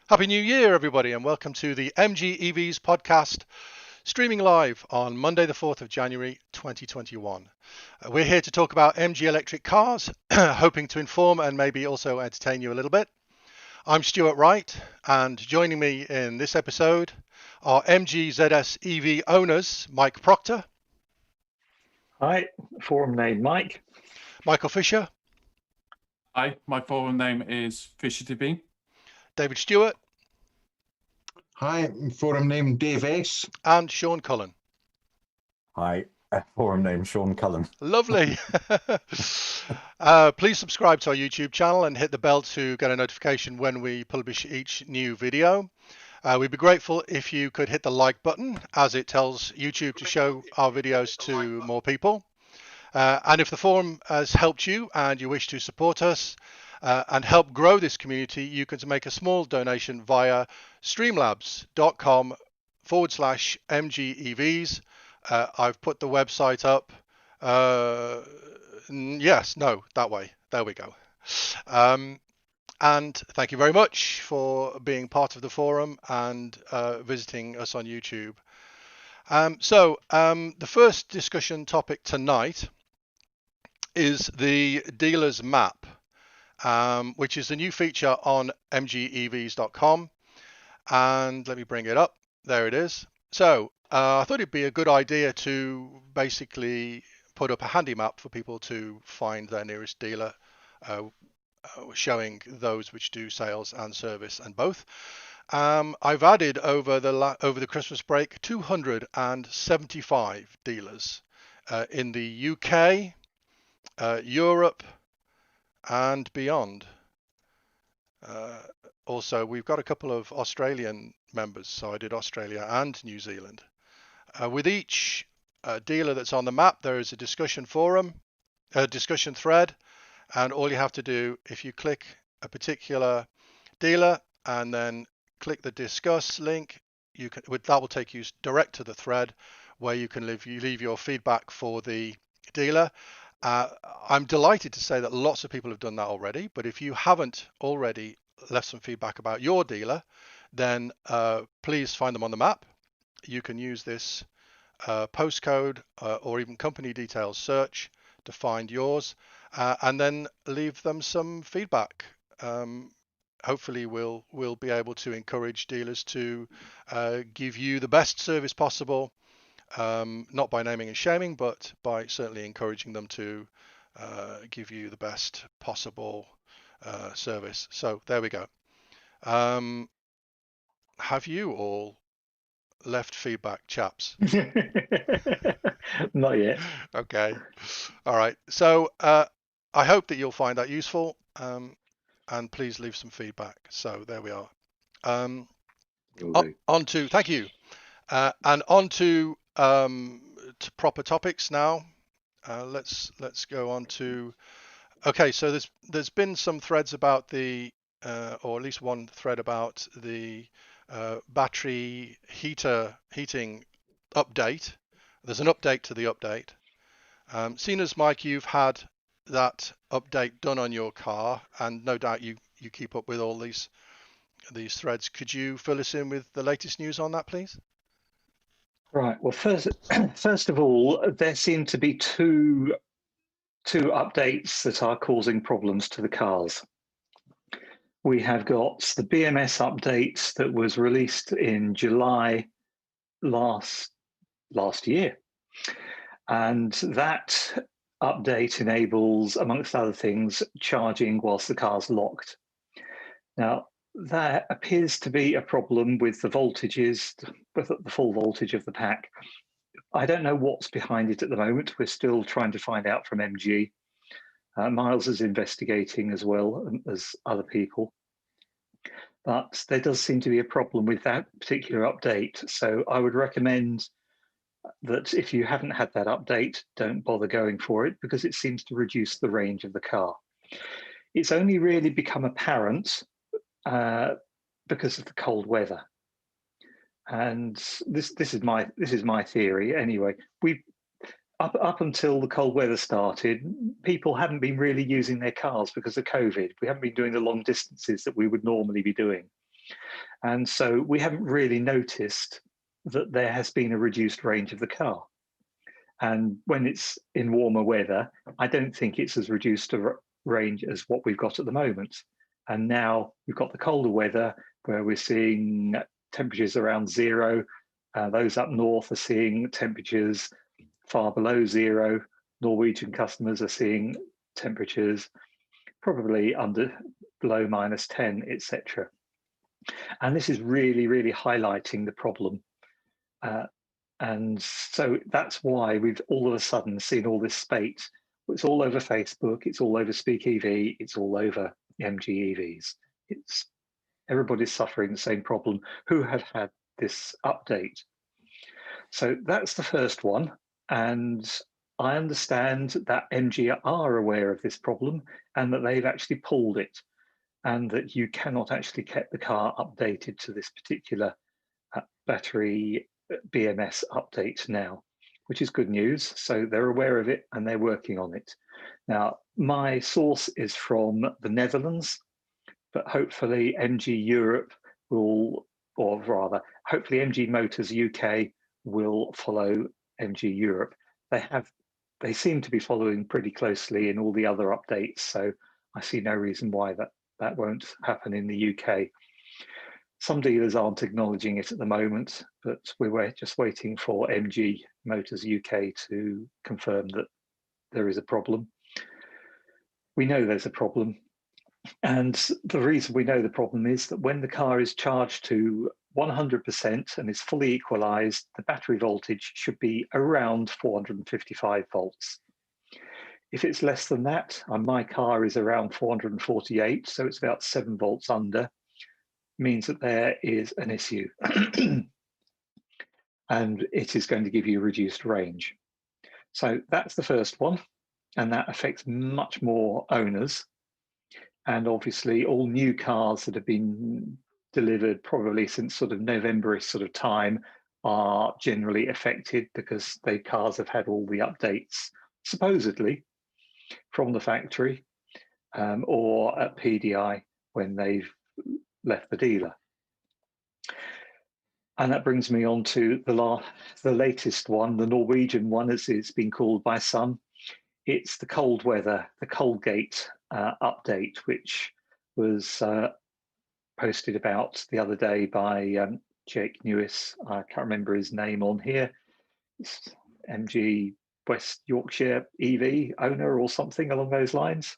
Happy New Year, everybody, and welcome to the MG EVs podcast, streaming live on Monday, the 4th of January, 2021. We're here to talk about MG electric cars, hoping to inform and maybe also entertain you a little bit. I'm Stuart Wright, and joining me in this episode are MG ZS EV owners Mike Proctor. Hi, forum name Mike. Michael Fisher. Hi, my forum name is FisherTV. David Stewart. Hi, forum name Dave S. And Sean Cullen. Hi, forum name Sean Cullen. Lovely. Please subscribe to our YouTube channel and hit the bell to get a notification when we publish each new video. We'd be grateful if you could hit the like button, as it tells YouTube to show our videos to more people. And if the forum has helped you and you wish to support us and help grow this community, you can make a small donation via streamlabs.com/MGEVs. I've put the website up. That way. There we go. And thank you very much for being part of the forum and visiting us on YouTube. The first discussion topic tonight is the dealer's map, which is a new feature on mgevs.com. And let me bring it up. There it is. So I thought it'd be a good idea to basically put up a handy map for people to find their nearest dealer, showing those which do sales and service and both. I've added over the Christmas break 275 dealers in the UK, Europe, and beyond. Also, we've got a couple of Australian members, so I did Australia and New Zealand. With each dealer that's on the map, there is a discussion forum, a discussion thread, and all you have to do, if you click a particular dealer and then click the discuss link, that will take you direct to the thread where you can leave your feedback for the dealer. I'm delighted to say that lots of people have done that already, but if you haven't already left some feedback about your dealer, then please find them on the map. You can use this postcode or even company details search to find yours, and then leave them some feedback. Hopefully we'll be able to encourage dealers to give you the best service possible, not by naming and shaming, but by certainly encouraging them to give you the best possible service. So there we go. Have you all left feedback, chaps? Not yet. Okay. All right. So I hope that you'll find that useful, and please leave some feedback. So there we are. On to thank you, and on to proper topics now. Let's go on to. Okay, so there's been some threads about the, or at least one thread about the battery heating update. There's an update to the update. Seeing as Mike, you've had that update done on your car, and no doubt you keep up with all these threads. Could you fill us in with the latest news on that, please? Right. Well, first of all, there seem to be two updates that are causing problems to the cars. We have got the BMS update that was released in July last year, and that update enables, amongst other things, charging whilst the car's locked. Now, there appears to be a problem with the voltages, with the full voltage of the pack. I don't know what's behind it at the moment. We're still trying to find out from MG. Miles is investigating as well as other people. But there does seem to be a problem with that particular update. So I would recommend that if you haven't had that update, don't bother going for it, because it seems to reduce the range of the car. It's only really become apparent because of the cold weather. And this is my theory anyway. Up until the cold weather started, people hadn't been really using their cars because of COVID. We haven't been doing the long distances that we would normally be doing. And so we haven't really noticed that there has been a reduced range of the car. And when it's in warmer weather, I don't think it's as reduced a range as what we've got at the moment. And now we've got the colder weather where we're seeing temperatures around 0. Those up north are seeing temperatures far below 0. Norwegian customers are seeing temperatures probably below -10, etc. And this is really, really highlighting the problem. And so that's why we've all of a sudden seen all this spate. It's all over Facebook, it's all over Speak EV, it's all over MG EVs. Everybody's suffering the same problem who have had this update. So that's the first one. And I understand that MG are aware of this problem and that they've actually pulled it, and that you cannot actually get the car updated to this particular battery BMS update now, which is good news. So they're aware of it and they're working on it. Now, my source is from the Netherlands, but hopefully MG Europe will, or rather, hopefully MG Motors UK will follow MG Europe. They seem to be following pretty closely in all the other updates, so I see no reason why that won't happen in the UK. Some dealers aren't acknowledging it at the moment, but we're just waiting for MG Motors UK to confirm that there is a problem. We know there's a problem. And the reason we know the problem is that when the car is charged to 100% and is fully equalized, the battery voltage should be around 455 volts. If it's less than that, and my car is around 448, so it's about 7 volts under, means that there is an issue. And it is going to give you reduced range. So that's the first one, and that affects much more owners. And obviously all new cars that have been delivered probably since sort of November-ish sort of time are generally affected because the cars have had all the updates, supposedly, from the factory or at PDI when they've left the dealer. And that brings me on to the latest one, the Norwegian one, as it's been called by some. It's the cold weather, the Coldgate update, which was posted about the other day by Jake Newis. I can't remember his name on here. It's MG West Yorkshire EV owner or something along those lines.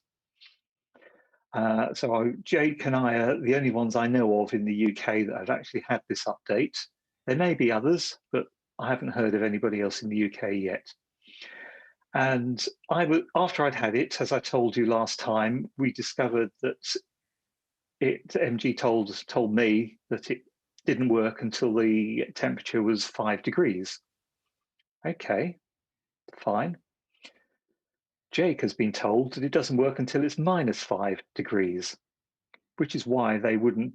So Jake and I are the only ones I know of in the UK that have actually had this update. There may be others, but I haven't heard of anybody else in the UK yet. And after I'd had it, as I told you last time, we discovered that MG told me that it didn't work until the temperature was 5 degrees. Okay, fine. Jake has been told that it doesn't work until it's -5 degrees, which is why they wouldn't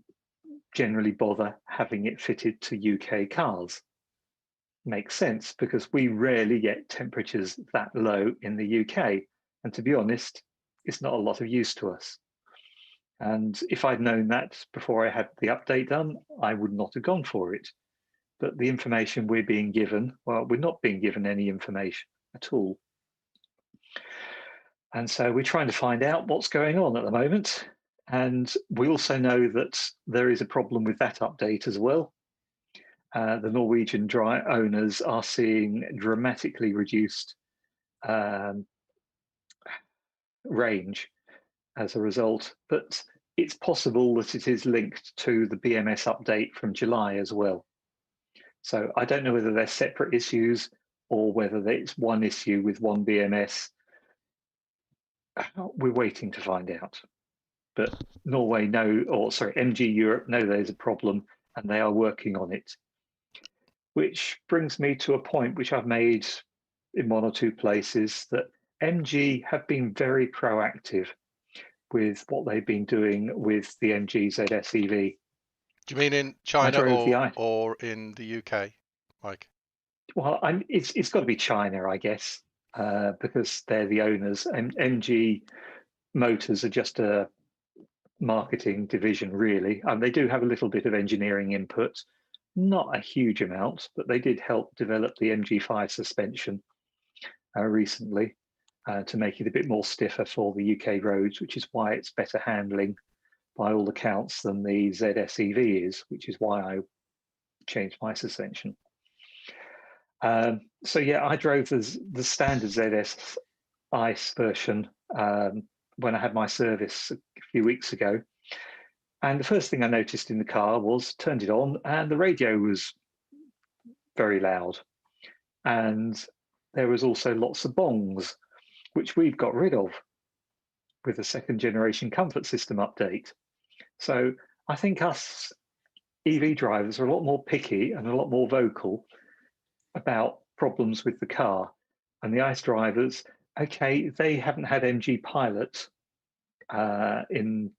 generally bother having it fitted to UK cars. Makes sense, because we rarely get temperatures that low in the UK. And to be honest, it's not a lot of use to us. And if I'd known that before I had the update done, I would not have gone for it. But the information we're being given, well, we're not being given any information at all. And so we're trying to find out what's going on at the moment. And we also know that there is a problem with that update as well. The Norwegian owners are seeing dramatically reduced range as a result, but it's possible that it is linked to the BMS update from July as well. So I don't know whether they're separate issues or whether it's one issue with one BMS. We're waiting to find out. But MG Europe know there's a problem and they are working on it. Which brings me to a point which I've made in one or two places, that MG have been very proactive with what they've been doing with the MG ZS EV. Do you mean in China or in the UK, Mike? Well, it's got to be China, I guess, because they're the owners. And MG Motors are just a marketing division, really. They do have a little bit of engineering input, not a huge amount, but they did help develop the MG5 suspension recently to make it a bit more stiffer for the UK roads, which is why it's better handling by all accounts than the ZS EV is, which is why I changed my suspension. So yeah, I drove the standard ZS ICE version when I had my service a few weeks ago. And the first thing I noticed in the car was turned it on and the radio was very loud. And there was also lots of bongs, which we've got rid of with the second generation comfort system update. So I think us EV drivers are a lot more picky and a lot more vocal about problems with the car. And the ICE drivers, okay, they haven't had MG Pilot in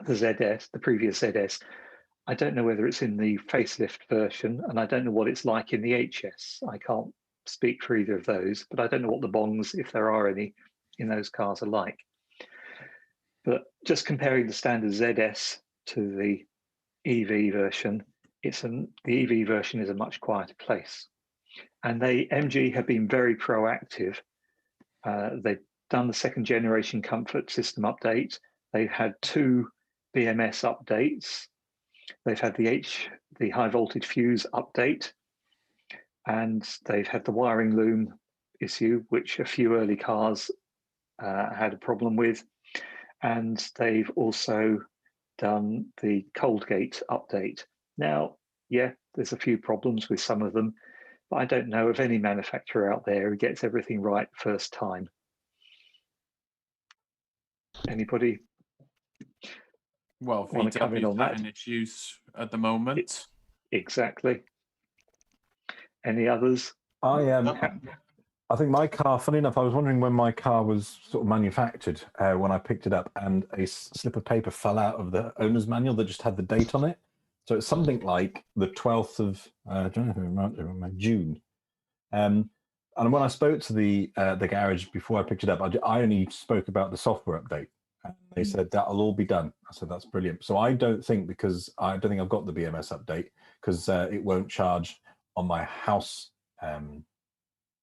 the ZS, the previous ZS. I don't know whether it's in the facelift version, and I don't know what it's like in the HS. I can't speak for either of those, but I don't know what the bongs, if there are any, in those cars are like. But just comparing the standard ZS to the EV version, the EV version is a much quieter place. And MG have been very proactive. They've done the second generation comfort system update. They've had 2 BMS updates. They've had the high voltage fuse update, and they've had the wiring loom issue, which a few early cars had a problem with. And they've also done the cold gate update. Now, yeah, there's a few problems with some of them, but I don't know of any manufacturer out there who gets everything right first time. Anybody? Well, Want to come in on VW's that? having issues at the moment. Exactly. Any others? I think my car, funny enough, I was wondering when my car was sort of manufactured when I picked it up, and a slip of paper fell out of the owner's manual that just had the date on it. So it's something like the 12th of I don't know if I remember, June. And when I spoke to the garage before I picked it up, I only spoke about the software update. And they said that'll all be done. I said that's brilliant. So I don't think I've got the BMS update because it won't charge on my house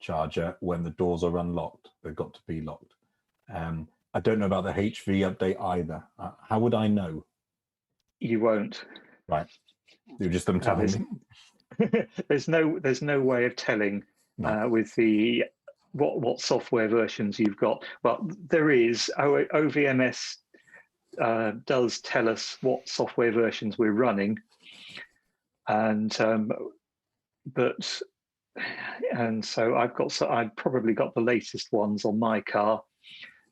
charger when the doors are unlocked. They've got to be locked. I don't know about the HV update either. How would I know? You won't. Right. You're just them telling me. There's no way of telling with the what software versions you've got. Well, there is. OVMS does tell us what software versions we're running, and so I've probably got the latest ones on my car,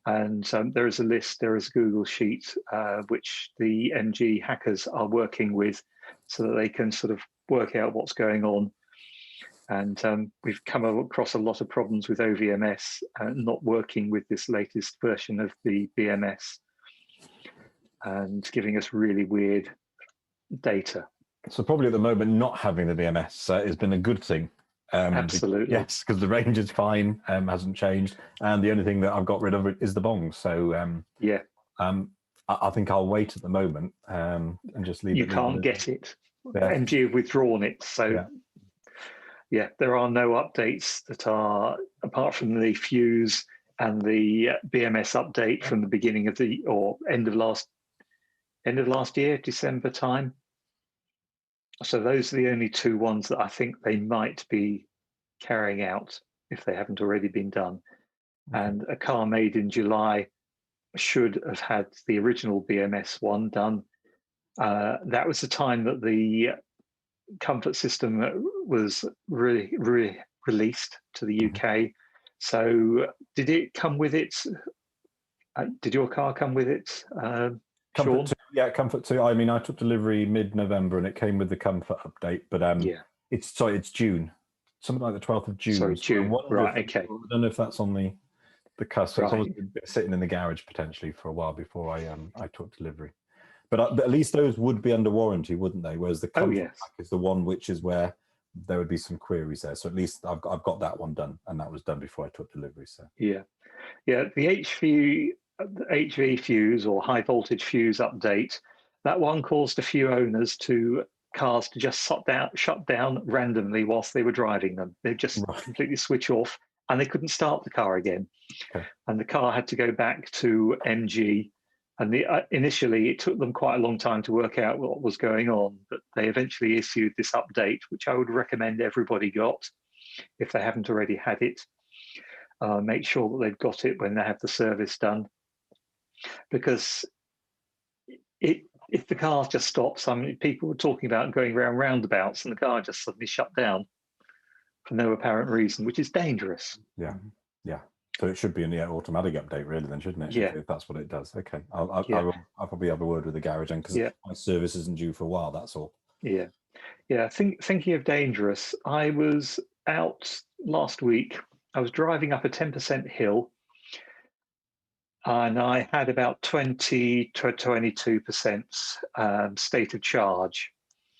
and there is a list. There is a Google sheet which the MG hackers are working with, so that they can sort of work out what's going on. And we've come across a lot of problems with OVMS not working with this latest version of the BMS and giving us really weird data. So probably at the moment, not having the BMS has been a good thing. Absolutely. Yes, because the range is fine, hasn't changed. And the only thing that I've got rid of is the bongs. So I think I'll wait at the moment and just leave it. You can't get it. Yeah. MG have withdrawn it. So yeah, there are no updates that are, apart from the fuse and the BMS update from the beginning of end of last year, December time. So those are the only 2 ones that I think they might be carrying out if they haven't already been done. And a car made in July should have had the original BMS one done. That was the time that the comfort system was really released to the UK. So did it come with it? Did your car come with it? Comfort 2, yeah, Comfort 2. I mean, I took delivery mid-November and it came with the Comfort update, but it's June, something like the 12th of June. Sorry, June. Right, okay. I don't know if that's on the cusp. Right. It's always been sitting in the garage potentially for a while before I took delivery. But at least those would be under warranty, wouldn't they? Whereas the Comfort pack is the one which is where there would be some queries there. So at least I've got that one done, and that was done before I took delivery. So yeah, the HV HV fuse or high voltage fuse update. That one caused a few owners to cars to just shut down randomly whilst they were driving them. They'd just completely switch off and they couldn't start the car again. Okay. And the car had to go back to MG. And initially, it took them quite a long time to work out what was going on, but they eventually issued this update, which I would recommend everybody got if they haven't already had it. Make sure that they've got it when they have the service done, because if the car just stops, I mean, people were talking about going around roundabouts and the car just suddenly shut down for no apparent reason, which is dangerous. Yeah. So it should be an automatic update, really, then, shouldn't it? Yeah. If that's what it does. Okay. I'll probably have a word with the garage then, because my service isn't due for a while. That's all. Yeah. Thinking of dangerous, I was out last week. I was driving up a 10% hill, and I had about 20 to 22% state of charge.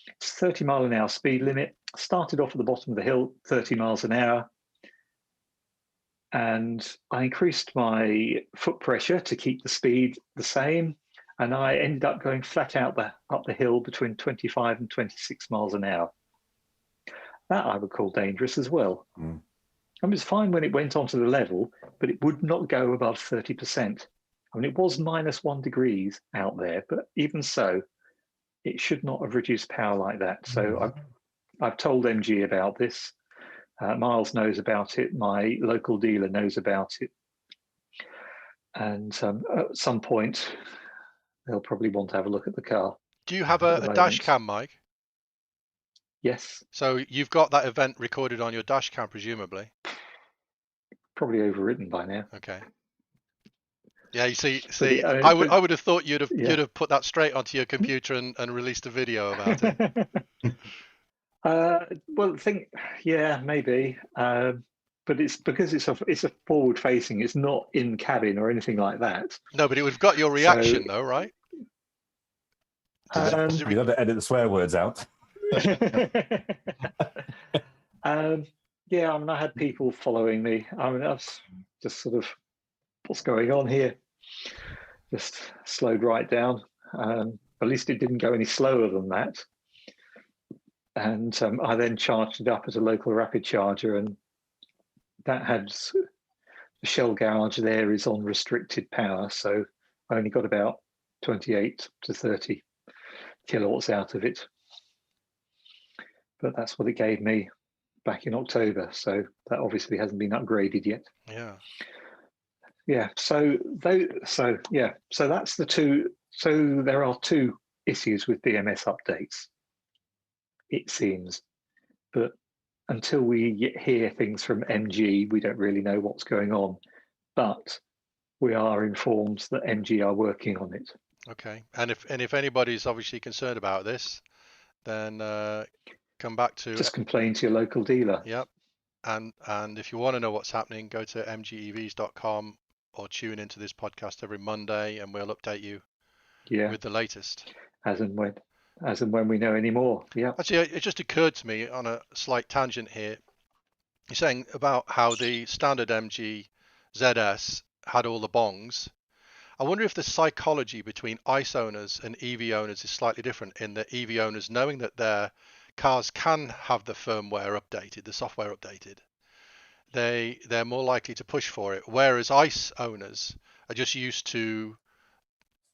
It's 30 mile an hour speed limit. Started off at the bottom of the hill, 30 miles an hour. And I increased my foot pressure to keep the speed the same. And I ended up going flat out up the hill between 25 and 26 miles an hour. That I would call dangerous as well. I mean, it was fine when it went onto the level, but it would not go above 30%. I mean, it was -1 degrees out there, but even so, it should not have reduced power like that. So I've told MG about this. Miles knows about it. My local dealer knows about it. And at some point, they'll probably want to have a look at the car. Do you have a dash cam, Mike? Yes. So you've got that event recorded on your dash cam, presumably? Probably overwritten by now. Okay. Yeah, you see, I would have thought you'd have put that straight onto your computer and released a video about it. Well, maybe. But it's because it's a forward facing. It's not in cabin or anything like that. No, but it would have got your reaction, though, right? You had to edit the swear words out. Yeah, I mean, I had people following me. I mean, that's just sort of what's going on here. Just slowed right down. At least it didn't go any slower than that. And I then charged it up at a local rapid charger, and that had the Shell garage there is on restricted power, so I only got about 28 to 30 kilowatts out of it. But that's what it gave me back in October, so that obviously hasn't been upgraded yet. So that's the two. So there are two issues with BMS updates, it seems, but until we hear things from MG, we don't really know what's going on. But we are informed that MG are working on it. Okay, and if anybody's obviously concerned about this, then come back to just complain to your local dealer. Yep, and if you want to know what's happening, go to mgevs.com or tune into this podcast every Monday, and we'll update you with the latest as and when we know any more. Yeah. Actually, it just occurred to me on a slight tangent here. You're saying about how the standard MG ZS had all the bongs. I wonder if the psychology between ICE owners and EV owners is slightly different, in that EV owners, knowing that their cars can have the firmware updated, the software updated, they're more likely to push for it, whereas ICE owners are just used to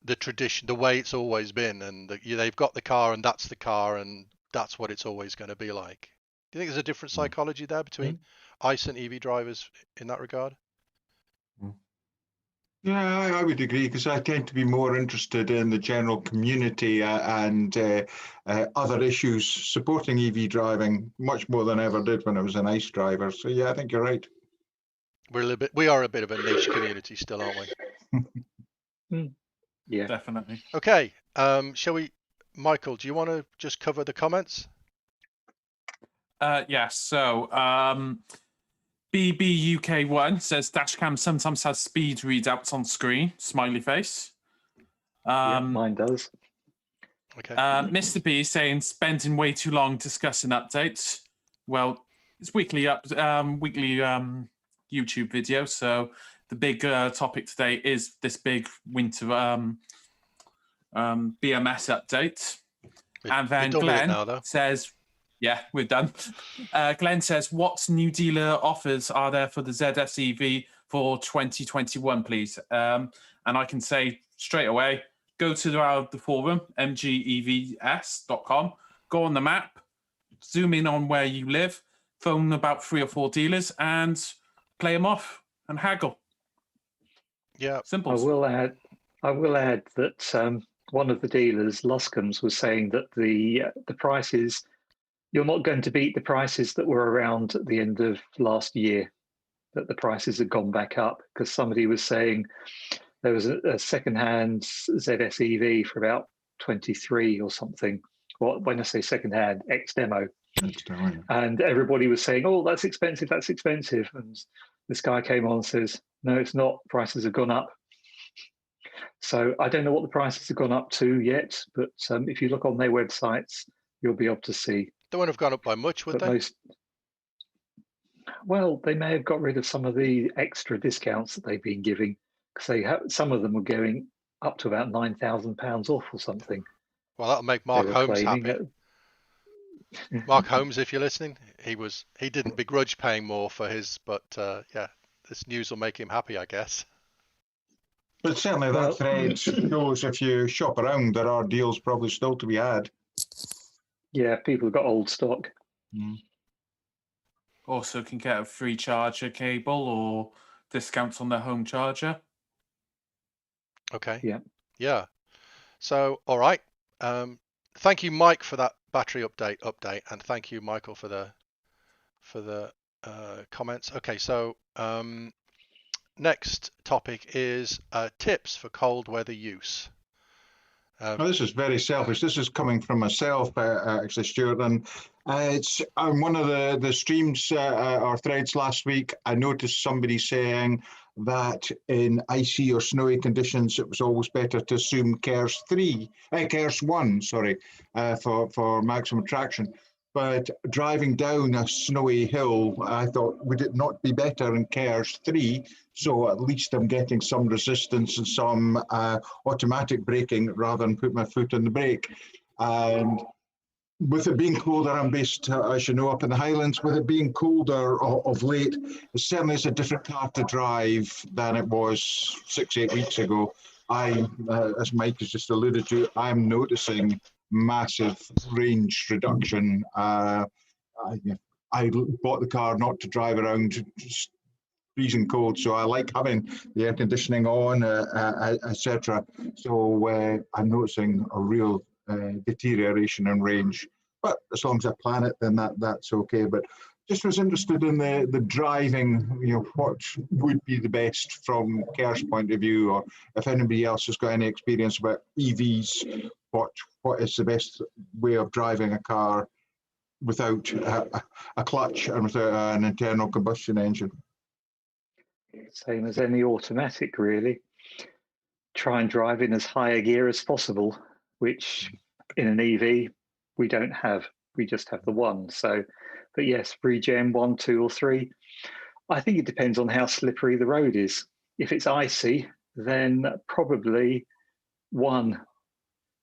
the tradition, the way it's always been, and they've got the car and that's the car and that's what it's always going to be like. Do you think there's a different psychology there between ICE and EV drivers in that regard? Yeah, I would agree, because I tend to be more interested in the general community and other issues supporting EV driving much more than I ever did when I was an ICE driver. So yeah, I think you're right. We are a bit of a niche community still, aren't we? Yeah, definitely. Okay, shall we, Michael? Do you want to just cover the comments? Yes. So BBUK1 says dashcam sometimes has speed readouts on screen. Smiley face. Yeah, mine does. Okay. Mr. B saying spending way too long discussing updates. Well, it's weekly YouTube video, so the big topic today is this big winter BMS update. And then We've done with it Glenn now, though. says, yeah, we're done. Glenn says, what new dealer offers are there for the ZS EV for 2021, please? And I can say straight away, go to the forum, mgevs.com, go on the map, zoom in on where you live, phone about 3 or 4 dealers and play them off and haggle. Yeah. Simple. I will add that one of the dealers, Luscombe's, was saying that the prices, you're not going to beat the prices that were around at the end of last year, that the prices had gone back up, because somebody was saying there was a second-hand ZS EV for about 23 or something. Well, when I say second-hand, ex-demo. And everybody was saying, oh, that's expensive, that's expensive. And this guy came on and says, no, it's not. Prices have gone up. So I don't know what the prices have gone up to yet, but if you look on their websites, you'll be able to see. They wouldn't have gone up by much, would they? Well, they may have got rid of some of the extra discounts that they've been giving, because some of them were going up to about £9,000 off or something. Well, that'll make Mark Holmes happy. Mark Holmes, if you're listening, he didn't begrudge paying more for his, but yeah, this news will make him happy, I guess. But certainly that thread shows if you shop around, there are deals probably still to be had. Yeah, people have got old stock. Also can get a free charger cable or discounts on their home charger. Okay. Yeah. Yeah. So, all right. Thank you, Mike, for that battery update, and thank you, Michael, for the comments. Okay, so next topic is tips for cold weather use. This is very selfish. This is coming from myself, actually, Stuart. And it's on one of the streams or threads last week. I noticed somebody saying that in icy or snowy conditions, it was always better to assume KERS 1, for maximum traction. But driving down a snowy hill, I thought, would it not be better in KERS 3? So at least I'm getting some resistance and some automatic braking rather than put my foot on the brake. And with it being colder, I'm based, as you know, up in the Highlands. With it being colder of late, it certainly is a different car to drive than it was 6-8 weeks ago. As Mike has just alluded to, I'm noticing massive range reduction. I bought the car not to drive around just freezing cold, so I like having the air conditioning on, etc. So I'm noticing a real deterioration in range. But as long as I plan it, then that's okay. But just was interested in the driving, what would be the best from KERS point of view, or if anybody else has got any experience about EVs, what is the best way of driving a car without a clutch and without an internal combustion engine? Same as any automatic, really. Try and drive in as high a gear as possible, which in an EV we don't have. We just have the one. So, but yes, regen 1, 2, or 3. I think it depends on how slippery the road is. If it's icy, then probably 1,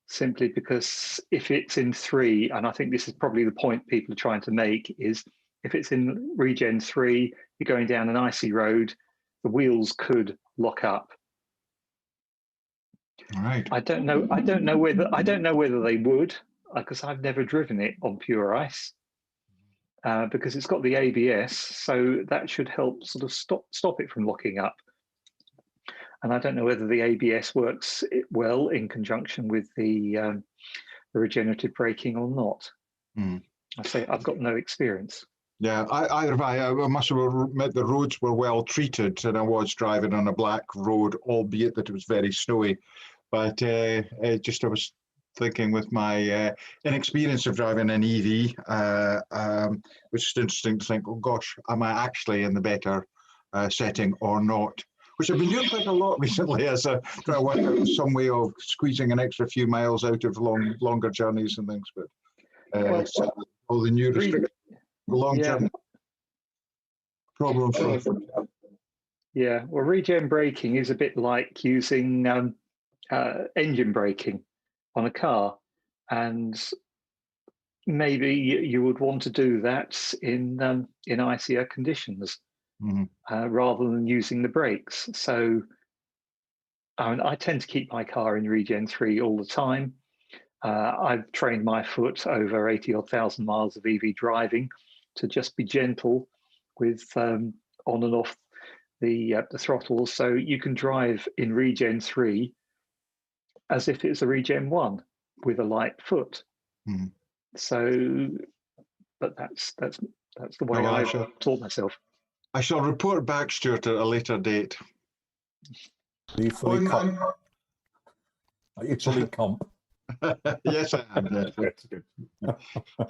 simply because if it's in 3, and I think this is probably the point people are trying to make, is if it's in regen 3, you're going down an icy road, the wheels could lock up. All right. I don't know whether they would, because I've never driven it on pure ice, because it's got the ABS, so that should help sort of stop it from locking up. And I don't know whether the ABS works well in conjunction with the regenerative braking or not. I say I've got no experience. Yeah, I must admit the roads were well treated, and I was driving on a black road, albeit that it was very snowy. But I was thinking with my inexperience of driving an EV, which is interesting to think, oh gosh, am I actually in the better setting or not? Which I've been doing quite a lot recently as I try to work out some way of squeezing an extra few miles out of longer journeys and things. But so all the new restrictions, the long journey problem. Yeah, well, regen braking is a bit like using engine braking on a car, and maybe you would want to do that in icier conditions rather than using the brakes. So, I tend to keep my car in regen 3 all the time. I've trained my foot over 80 or 1,000 miles of EV driving to just be gentle with on and off the throttle, so you can drive in regen 3 as if it's a regen 1 with a light foot. So, but that's the way I've taught myself. I shall report back, Stuart, at a later date. Are you fully comp? Are you fully comp? Yes, I am. That's good.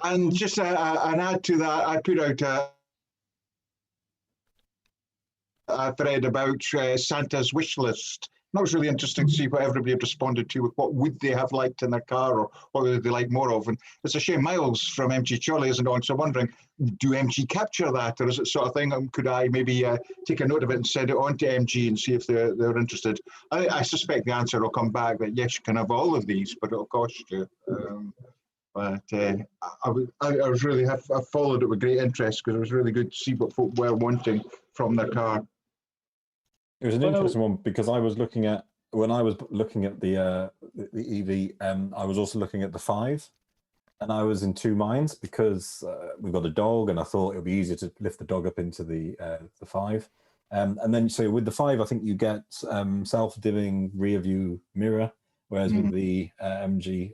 And just an add to that, I put out a thread about Santa's wish list. And that was really interesting to see what everybody had responded to, what would they have liked in their car, or what would they like more of. And it's a shame Miles from MG Charlie isn't on, so I'm wondering, do MG capture that, or is it sort of thing, could I maybe take a note of it and send it on to MG and see if they're interested? I suspect the answer will come back that yes, you can have all of these, but it'll cost you. But I was really I followed it with great interest, because it was really good to see what folk were wanting from their car. It was an interesting one, because I was looking at, when I was looking at the EV, I was also looking at the 5, and I was in two minds, because we've got a dog, and I thought it would be easier to lift the dog up into the 5. And then, so with the 5, I think you get self-dimming rear view mirror, whereas with the MG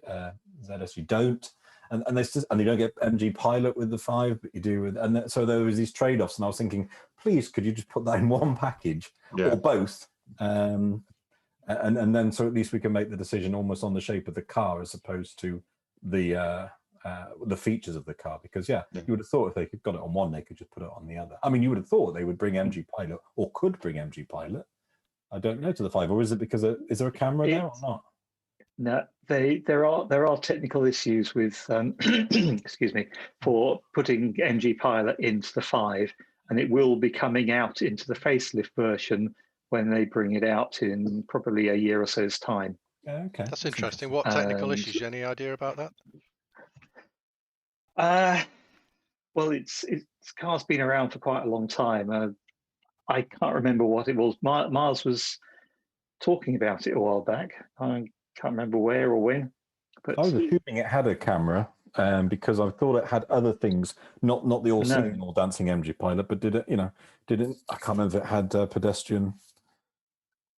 ZS you don't. And you don't get MG Pilot with the 5, but you do with, and so there was these trade-offs, and I was thinking, please, could you just put that in one package or both, and then so at least we can make the decision almost on the shape of the car as opposed to the features of the car, because you would have thought if they got it on one, they could just put it on the other. I mean, you would have thought they would bring MG Pilot, or could bring MG Pilot. I don't know, to the 5, or is it because is there a camera there or not? No, there are technical issues with excuse me, for putting MG Pilot into the 5, and it will be coming out into the facelift version when they bring it out in probably a year or so's time. Okay, that's interesting. What technical issues? Any idea about that? Well, it's car's been around for quite a long time. I can't remember what it was. Miles was talking about it a while back. I can't remember where or when. But I was assuming it had a camera, because I thought it had other things, not the all singing, all dancing MG Pilot, but did it? I can't remember if it had pedestrian.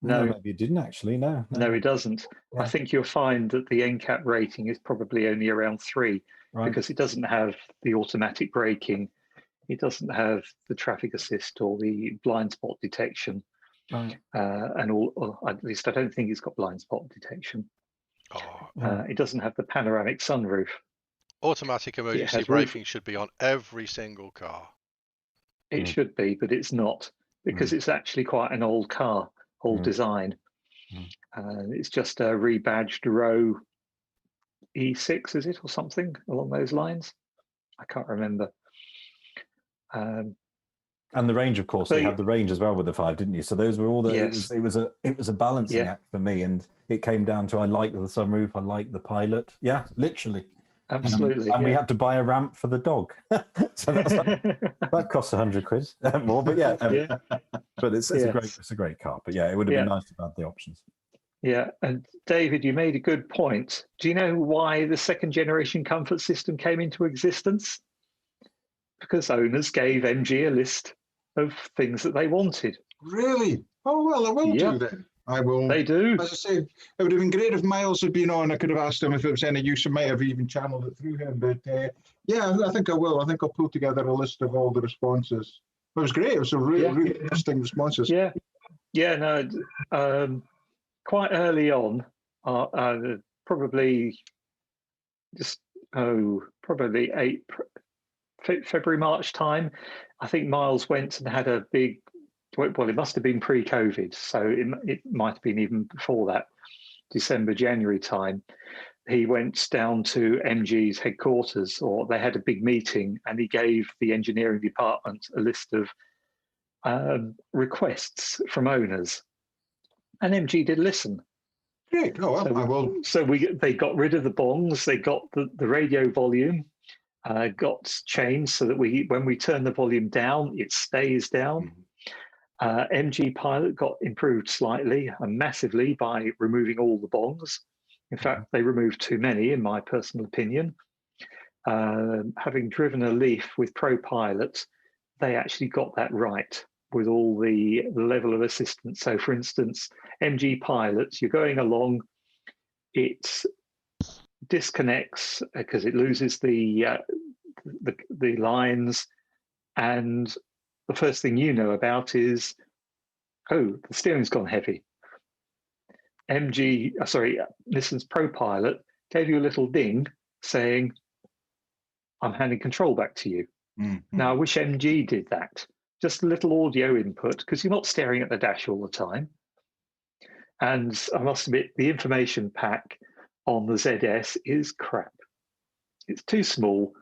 No, maybe it didn't actually. No, it doesn't. Yeah. I think you'll find that the NCAP rating is probably only around 3, because it doesn't have the automatic braking, it doesn't have the traffic assist or the blind spot detection, and or at least I don't think it's got blind spot detection. It doesn't have the panoramic sunroof. Automatic emergency braking should be on every single car. It should be, but it's not, because it's actually quite an old car, old design. It's just a rebadged Row E6, is it, or something along those lines? I can't remember. And the range, of course, you had the range as well with the 5, didn't you? So those were all the. Yes. It was a balancing act for me, and it came down to I like the sunroof, I like the Pilot. Yeah, literally. Absolutely. And we had to buy a ramp for the dog, so that costs £100 more. But but it's a great car. But it would have been nice to have the options. Yeah, and David, you made a good point. Do you know why the 2nd generation comfort system came into existence? Because owners gave MG a list of things that they wanted. Really? Oh, well, I will do then. I will. They do. As I say, it would have been great if Miles had been on. I could have asked him if it was any use. I might have even channeled it through him. But I think I will. I think I'll pull together a list of all the responses. It was great. It was a really interesting responses. Yeah. Quite early on, probably February, March time, I think Miles went and had a big, well, it must have been pre-COVID, so it might have been even before that, December, January time. He went down to MG's headquarters, or they had a big meeting, and he gave the engineering department a list of, requests from owners, and MG did listen. Great. Oh, well, I will. So they got rid of the bongs, they got the radio volume, got changed so that when we turn the volume down, it stays down. MG Pilot got improved slightly and massively by removing all the bongs. In fact, they removed too many, in my personal opinion. Having driven a Leaf with Pro Pilot, they actually got that right with all the level of assistance. So, for instance, MG Pilots, you're going along, it disconnects because it loses the lines, and the first thing you know about is, oh, the steering's gone heavy. Nissan's Pro Pilot gave you a little ding saying, I'm handing control back to you. Now, I wish MG did that. Just a little audio input, because you're not staring at the dash all the time. And I must admit, the information pack on the ZS is crap. It's too small.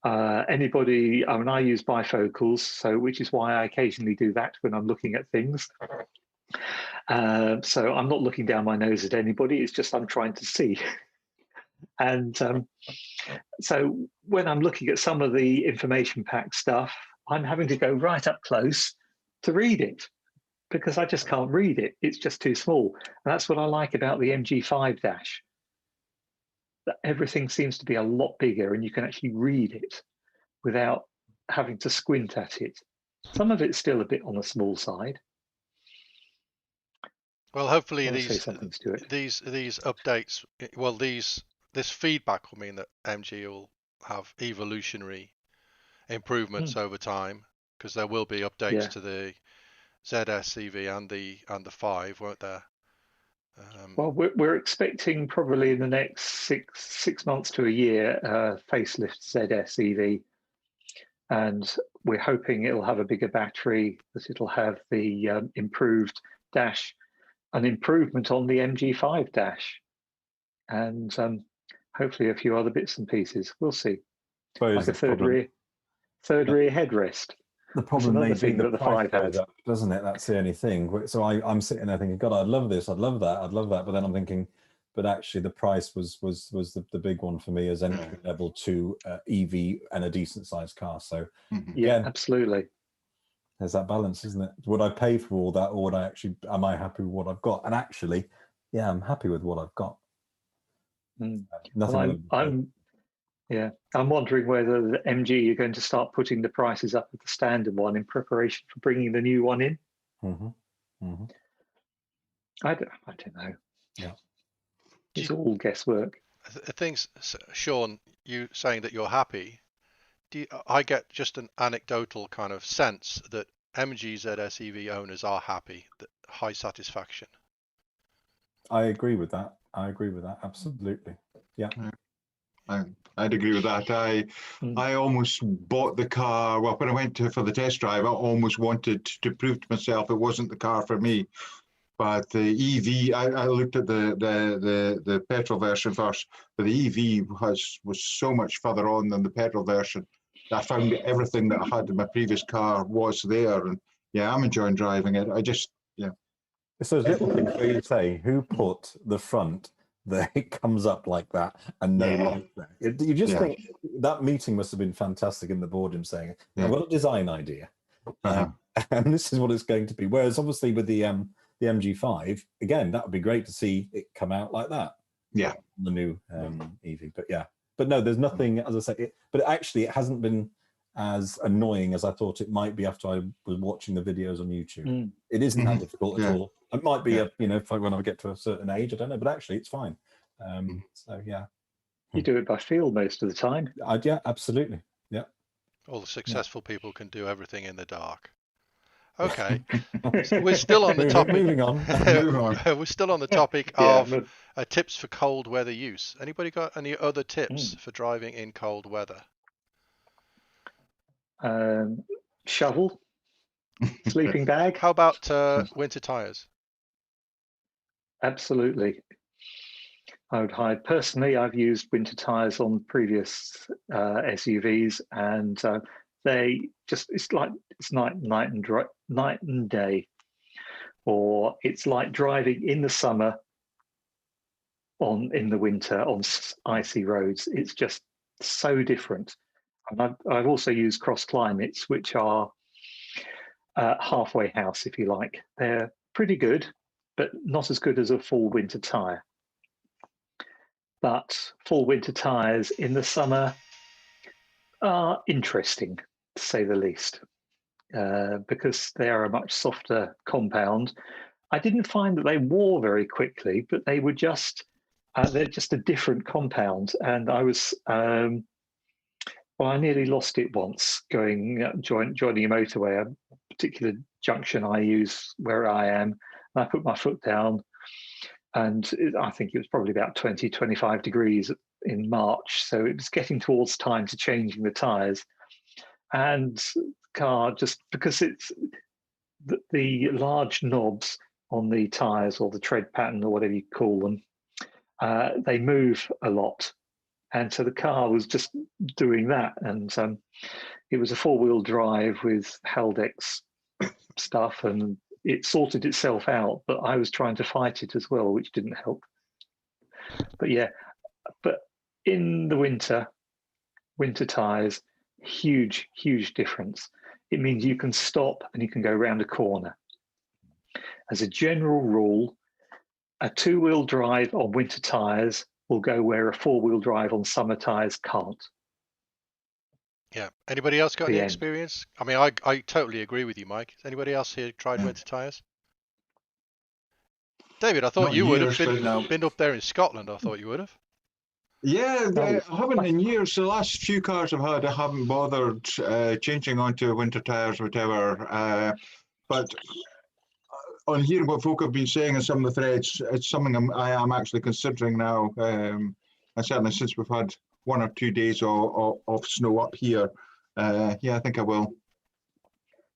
I use bifocals, which is why I occasionally do that when I'm looking at things. So I'm not looking down my nose at anybody. It's just I'm trying to see. And so when I'm looking at some of the information pack stuff, I'm having to go right up close to read it because I just can't read it. It's just too small. And that's what I like about the MG5 dash. That everything seems to be a lot bigger and you can actually read it without having to squint at it. Some of it's still a bit on the small side. Well, hopefully Say something to it. these updates, well, this feedback will mean that MG will have evolutionary improvements over time, because there will be updates to the ZS EV and the 5, won't there? Well, we're expecting probably in the next six months to a year facelift ZS EV, and we're hoping it'll have a bigger battery, that it'll have the improved dash, an improvement on the MG5 dash, and hopefully a few other bits and pieces. We'll see. Like a third rear headrest. The problem may be thing the that the price 5 has, goes up, doesn't it? That's the only thing. So I'm sitting there thinking, God, I'd love this, I'd love that, but then I'm thinking, but actually the price was the big one for me as entry level to EV and a decent sized car. So yeah, absolutely. There's that balance, isn't it? Would I pay for all that, or am I happy with what I've got? And actually, yeah, I'm happy with what I've got. Nothing. Well, I'm wondering whether the MG are going to start putting the prices up of the standard one in preparation for bringing the new one in. I don't know. Yeah, it's all guesswork. Things, Sean, you saying that you're happy. I get just an anecdotal kind of sense that MG ZS EV owners are happy, that high satisfaction. I agree with that. Absolutely. Yeah. I'd agree with that. I almost bought the car. Well, when I went for the test drive, I almost wanted to prove to myself it wasn't the car for me. But the EV, I looked at the petrol version first, but the EV was so much further on than the petrol version. I found everything that I had in my previous car was there, and yeah, I'm enjoying driving it. It's those little things where you say, who put the front that it comes up like that and no light there? You just think that meeting must have been fantastic in the boardroom, saying, I've got a design idea, and this is what it's going to be. Whereas obviously with the MG5, again, that would be great to see it come out like that. Yeah, the new EV, but no, there's nothing, as I say, but actually it hasn't been as annoying as I thought it might be after I was watching the videos on YouTube. It isn't that difficult at all. It might be, when I get to a certain age, I don't know, but actually it's fine. So yeah. You do it by feel most of the time. Yeah, absolutely. Yeah. All the successful people can do everything in the dark. Okay, we're still on the topic. Moving on. We're still on the topic of tips for cold weather use. Anybody got any other tips for driving in cold weather? Shovel, sleeping bag. How about winter tires? Absolutely. I would hide. Personally, I've used winter tires on previous SUVs, and it's night and day, or it's like driving in the summer in the winter on icy roads. It's just so different. And I've also used Cross Climates, which are halfway house, if you like. They're pretty good, but not as good as a full winter tyre. But full winter tyres in the summer are interesting, to say the least, because they are a much softer compound. I didn't find that they wore very quickly, but they were they're just a different compound. And I was, I nearly lost it once joining a motorway, a particular junction I use where I am. And I put my foot down, and I think it was probably about 20, 25 degrees in March. So it was getting towards time to changing the tyres. And the car, just because it's the large knobs on the tyres, or the tread pattern, or whatever you call them, they move a lot. And so the car was just doing that. And it was a 4-wheel drive with Haldex stuff, and it sorted itself out, but I was trying to fight it as well, which didn't help. But yeah, but in the winter tyres, huge difference. It means you can stop and you can go around a corner. As a general rule, a 2-wheel drive on winter tyres will go where a 4-wheel drive on summer tyres can't. Yeah. Anybody else got any The end. experience? I mean, I totally agree with you, Mike. Has anybody else here tried winter tyres? David, I thought Not you would have years, been up there in Scotland. I thought you would have. Yeah, I haven't in years. The last few cars I've had, I haven't bothered changing onto winter tyres, whatever. But on hearing what folk have been saying in some of the threads, it's something I am actually considering now. And certainly since we've had 1 or 2 days of snow up here, yeah, I think I will.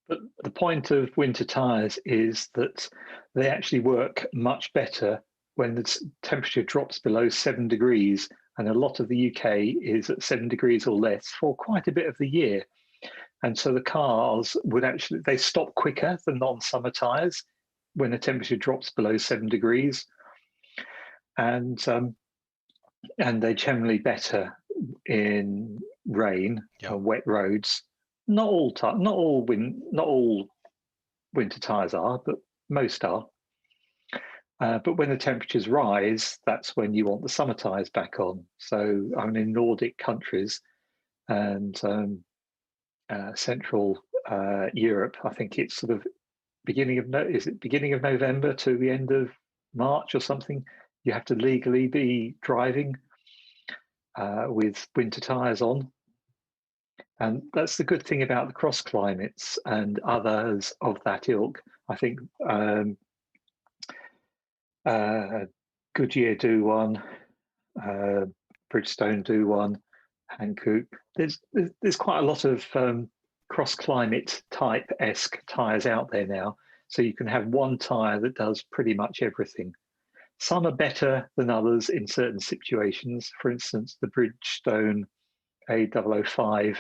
But the point of winter tyres is that they actually work much better when the temperature drops below 7 degrees. And a lot of the UK is at 7 degrees or less for quite a bit of the year. And so the cars they stop quicker than non-summer tyres when the temperature drops below 7 degrees. And they're generally better in rain and wet roads. Not all winter tyres are, but most are. But when the temperatures rise, that's when you want the summer tyres back on. So I'm in Nordic countries and Central Europe. I think it's sort of beginning of November to the end of March or something. You have to legally be driving with winter tyres on. And that's the good thing about the Cross Climates and others of that ilk. I think Goodyear do one, Bridgestone do one, Hankook. There's quite a lot of Cross Climate type-esque tyres out there now. So you can have one tyre that does pretty much everything. Some are better than others in certain situations. For instance, the Bridgestone A005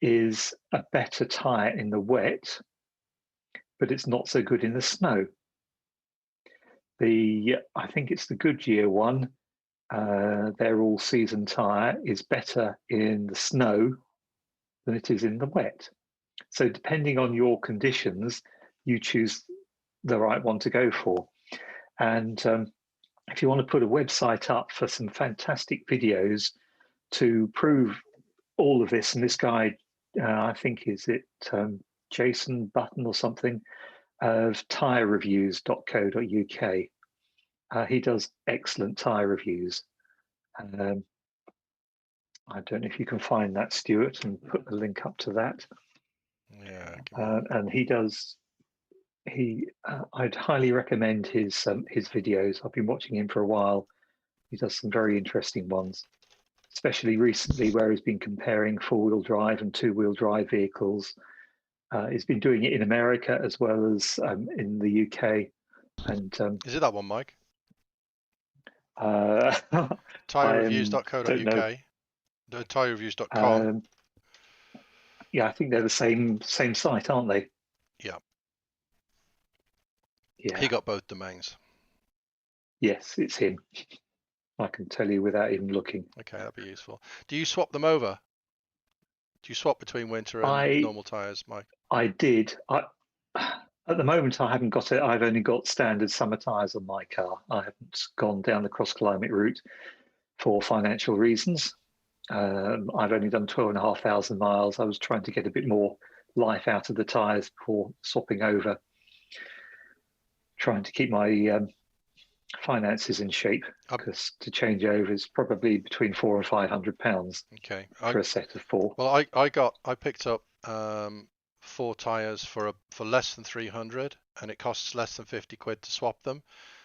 is a better tyre in the wet, but it's not so good in the snow. I think it's the Goodyear one, their all-season tyre is better in the snow than it is in the wet. So depending on your conditions, you choose the right one to go for. And if you want to put a website up for some fantastic videos to prove all of this, and this guy, I think, is it Jason Button or something, of tyrereviews.co.uk. He does excellent tyre reviews. I don't know if you can find that, Stuart, and put the link up to that. Yeah. And he does. I'd highly recommend his videos. I've been watching him for a while. He does some very interesting ones, especially recently, where he's been comparing 4-wheel drive and 2-wheel drive vehicles. He's been doing it in America as well as in the UK. And is it that one, Mike? Tyrereviews.co.uk. Tyrereviews.co.uk. Tyrereviews.com. I think they're the same site, aren't they? Yeah. Yeah. He got both domains. Yes, it's him. I can tell you without even looking. Okay, that'd be useful. Do you swap them over? Do you swap between winter and normal tyres, Mike? I did. At the moment, I haven't got it. I've only got standard summer tyres on my car. I haven't gone down the cross-climate route for financial reasons. I've only done 12,500 miles. I was trying to get a bit more life out of the tyres before swapping over, trying to keep my finances in shape, because to change over is probably between £400 and £500 Okay. for a set of 4. Well, I picked up 4 tyres for less than 300, and it costs less than 50 quid to swap them.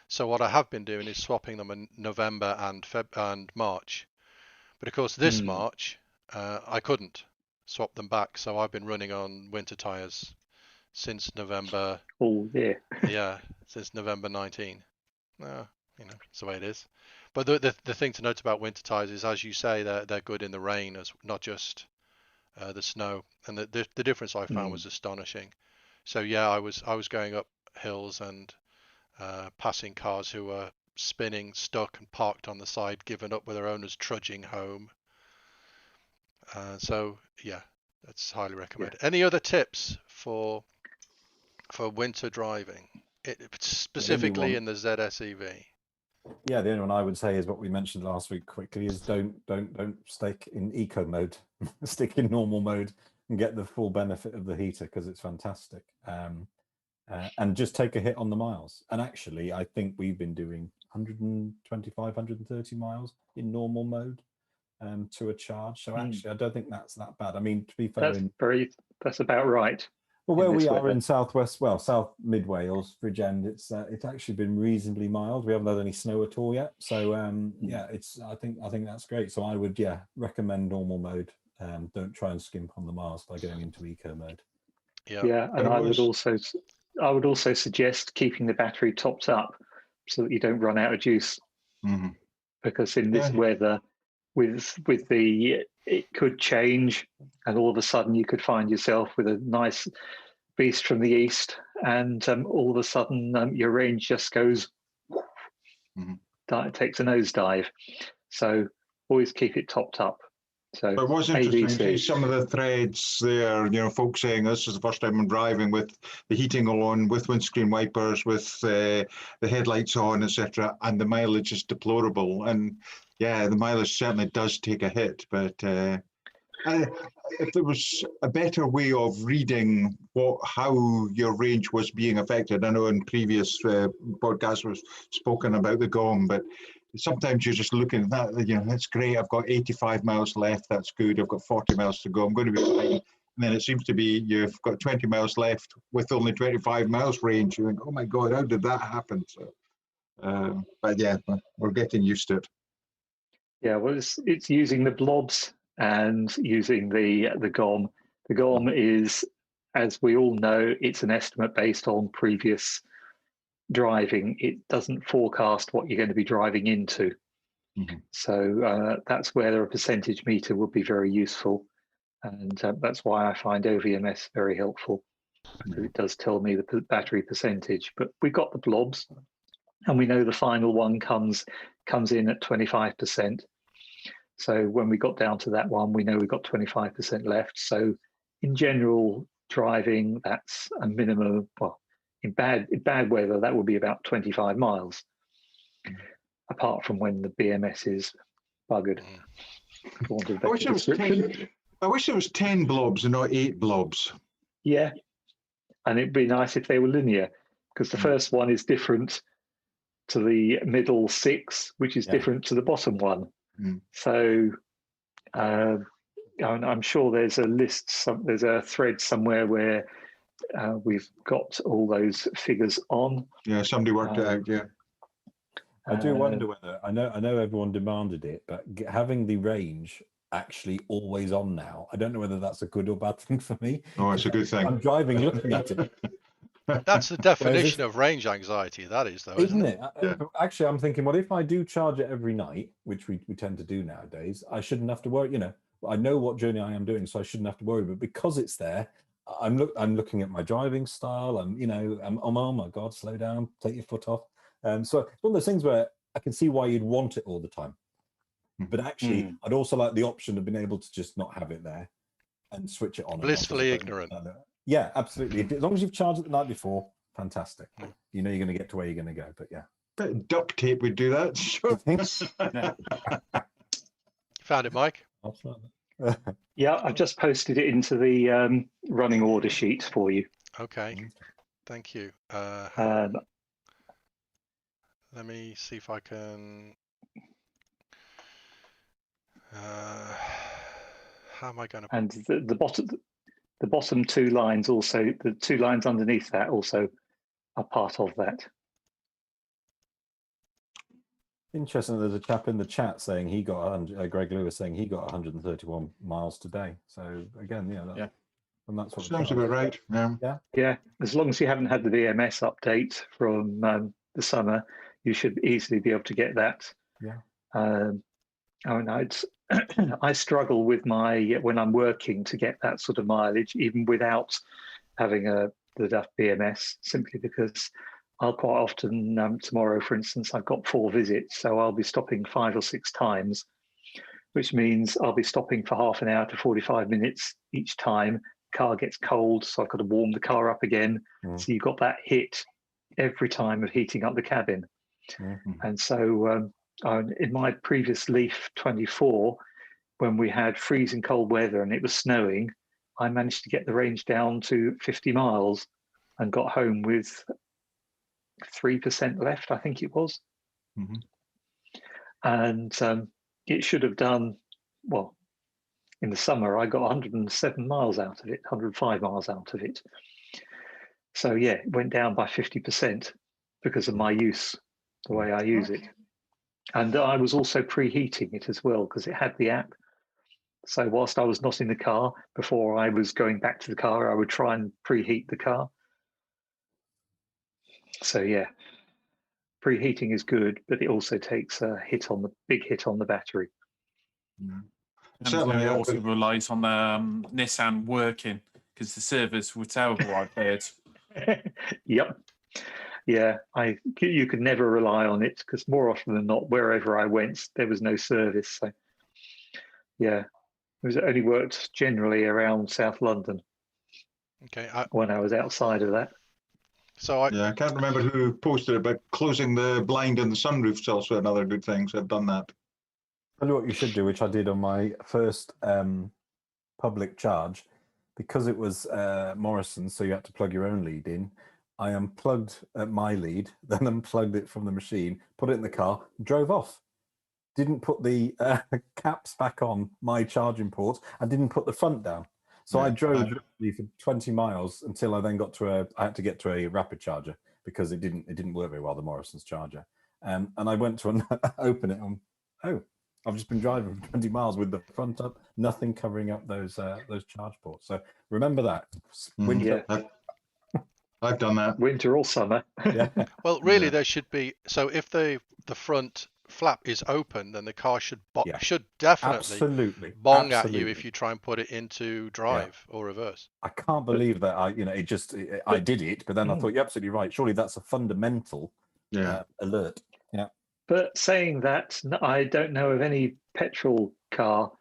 So what I have been doing is swapping them in November and March. But of course, this March I couldn't swap them back, so I've been running on winter tyres since November. Oh, yeah. Yeah, since November 19. It's the way it is. But the thing to note about winter tyres is, as you say, they're good in the rain, as not just the snow. And the difference I found was astonishing. So yeah, I was going up hills and passing cars who were spinning, stuck, and parked on the side, given up with their owners, trudging home. So yeah, that's highly recommended. Yeah. Any other tips for winter driving, specifically in the ZSEV? Yeah, the only one I would say is what we mentioned last week quickly is don't stick in eco mode, stick in normal mode and get the full benefit of the heater, because it's fantastic. And just take a hit on the miles. And actually, I think we've been doing 125, 130 miles in normal mode to a charge. So actually, I don't think that's that bad. I mean, to be fair, that's about right. Well, where we are in South Mid Wales, Bridgend, it's actually been reasonably mild. We haven't had any snow at all yet. So yeah, I think that's great. So I would recommend normal mode. Don't try and skimp on the miles by going into eco mode. Yeah, and I would also suggest keeping the battery topped up so that you don't run out of juice. Mm-hmm. Because in this weather, it could change, and all of a sudden you could find yourself with a nice beast from the east, and all of a sudden your range just goes, it takes a nosedive. So always keep it topped up. So it was interesting to see some of the threads there, folks saying this is the first time I'm driving with the heating on, with windscreen wipers, with the headlights on, etc., and the mileage is deplorable. And yeah, the mileage certainly does take a hit, but if there was a better way of reading how your range was being affected, I know in previous podcasts was spoken about the GOM, but sometimes you're just looking at that, that's great, I've got 85 miles left, that's good, I've got 40 miles to go, I'm going to be fine. And then it seems to be you've got 20 miles left with only 25 miles range. You think, oh my God, how did that happen? So, but yeah, we're getting used to it. Yeah, well, it's using the blobs and using the GOM. The GOM is, as we all know, it's an estimate based on previous driving. It doesn't forecast what you're going to be driving into. So that's where a percentage meter would be very useful. And that's why I find OVMS very helpful. It does tell me the battery percentage, but we've got the blobs, and we know the final one comes in at 25%. So when we got down to that one, we know we've got 25% left. So in general driving, that's a minimum. Well, in bad weather, that would be about 25 miles. Apart from when the BMS is buggered. I wish there was 10 blobs and not 8 blobs. Yeah, and it'd be nice if they were linear, because the first one is different to the middle 6, which is different to the bottom one. So I'm sure there's a list, there's a thread somewhere where we've got all those figures on. Yeah, somebody worked it out, yeah. I do wonder whether, I know everyone demanded it, but having the range actually always on now, I don't know whether that's a good or bad thing for me. Oh, it's a good thing. I'm driving looking at it. That's the definition of range anxiety, that is, though, isn't it? Yeah. Actually, I'm thinking, well, if I do charge it every night, which we tend to do nowadays, I shouldn't have to worry, I know what journey I am doing, so I shouldn't have to worry. But because it's there, I'm looking at my driving style. Oh my God, slow down, take your foot off. So it's one of those things where I can see why you'd want it all the time. But actually, I'd also like the option of being able to just not have it there and switch it on. Blissfully ignorant. Yeah, absolutely. As long as you've charged it the night before, fantastic. You know you're going to get to where you're going to go. But yeah, Bit of duct tape would do that. Sure. Found it, Mike? Yeah, I've just posted it into the running order sheet for you. Okay, thank you. Um, Let me see if I can. How am I going to? and the bottom two lines also, the two lines underneath that also are part of that. Interesting. There's a chap in the chat saying he got Greg Lewis saying he got 131 miles today. So again, and that's what Sounds about right. Yeah. As long as you haven't had the VMS update from the summer, you should easily be able to get that. I struggle with when I'm working to get that sort of mileage, even without having the DAF BMS, simply because I'll quite often, tomorrow, for instance, I've got 4 visits, so I'll be stopping 5 or 6 times, which means I'll be stopping for half an hour to 45 minutes each time. Car gets cold, so I've got to warm the car up again. So you've got that hit every time of heating up the cabin. And so in my previous Leaf 24, when we had freezing cold weather and it was snowing, I managed to get the range down to 50 miles and got home with 3% left, I think it was. And it should have done, well, in the summer, I got 107 miles out of it, 105 miles out of it. So yeah, it went down by 50% because of my use, the way I use it. And I was also preheating it as well because it had the app. So whilst I was not in the car, before I was going back to the car, I would try and preheat the car. So yeah, preheating is good, but it also takes a big hit on the battery. And it also relies on the Nissan working because the service were terrible, I've heard. Yep. Yeah, you could never rely on it because more often than not, wherever I went, there was no service. So yeah, it only worked generally around South London. Okay. When I was outside of that. So I can't remember who posted it, but closing the blind and the sunroof is also another good thing. So I've done that. Tell you what you should do, which I did on my first public charge, because it was Morrison, so you had to plug your own lead in. I unplugged my lead, then unplugged it from the machine, put it in the car, drove off. Didn't put the caps back on my charging port. I didn't put the front down. So I drove for 20 miles until I then got to I had to get to a rapid charger because it didn't work very well, the Morrison's charger. And I went to open it and I've just been driving for 20 miles with the front up, nothing covering up those charge ports. So remember that. Winter. I've done that. Winter or summer. Yeah. Well, really, there should be. So if the front flap is open, then the car should definitely bong at you if you try and put it into drive or reverse. I can't believe that I did it, but then I thought you're absolutely right. Surely that's a fundamental alert. Yeah. But saying that, I don't know of any petrol car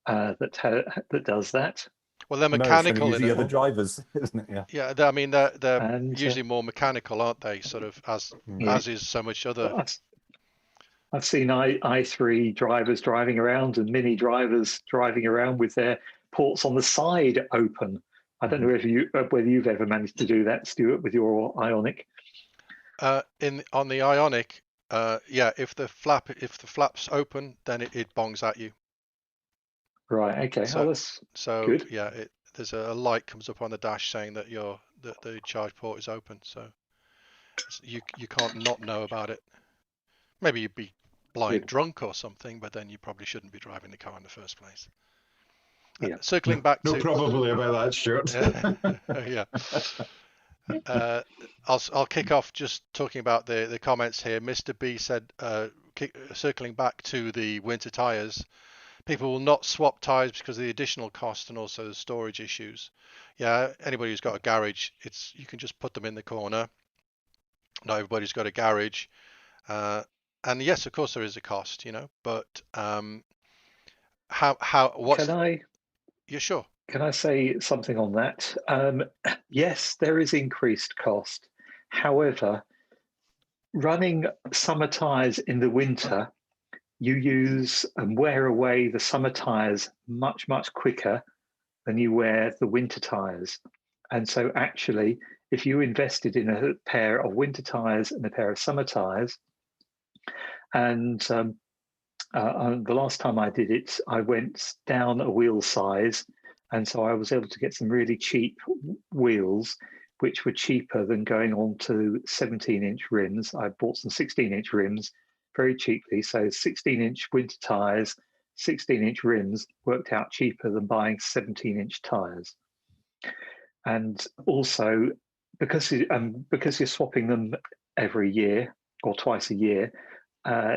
that does that. Well, they're mechanical. The other drivers, isn't it? Yeah. I mean, they're usually more mechanical, aren't they? Sort of as is so much other. I've seen i3 drivers driving around and Mini drivers driving around with their ports on the side open. I don't know whether you've ever managed to do that, Stuart, with your Ioniq. On the Ioniq, if the flap's open, then it bongs at you. Right. Okay. So good. Yeah, there's a light comes up on the dash saying that the charge port is open. So you can't not know about it. Maybe you'd be blind drunk or something, but then you probably shouldn't be driving the car in the first place. Circling back to probably about that, Stuart. I'll kick off just talking about the comments here. Mr. B said, circling back to the winter tyres, People will not swap tyres because of the additional cost and also the storage issues. Yeah, anybody who's got a garage, you can just put them in the corner. Not everybody's got a garage. And yes, of course there is a cost, but what's... Yeah, sure. Can I say something on that? Yes, there is increased cost. However, running summer tyres in the winter, you use and wear away the summer tyres much, much quicker than you wear the winter tyres. And so actually, if you invested in a pair of winter tyres and a pair of summer tyres, and the last time I did it, I went down a wheel size, and so I was able to get some really cheap wheels, which were cheaper than going on to 17-inch rims. I bought some 16-inch rims very cheaply, so 16-inch winter tyres, 16-inch rims worked out cheaper than buying 17-inch tyres. And also, because you're swapping them every year or twice a year,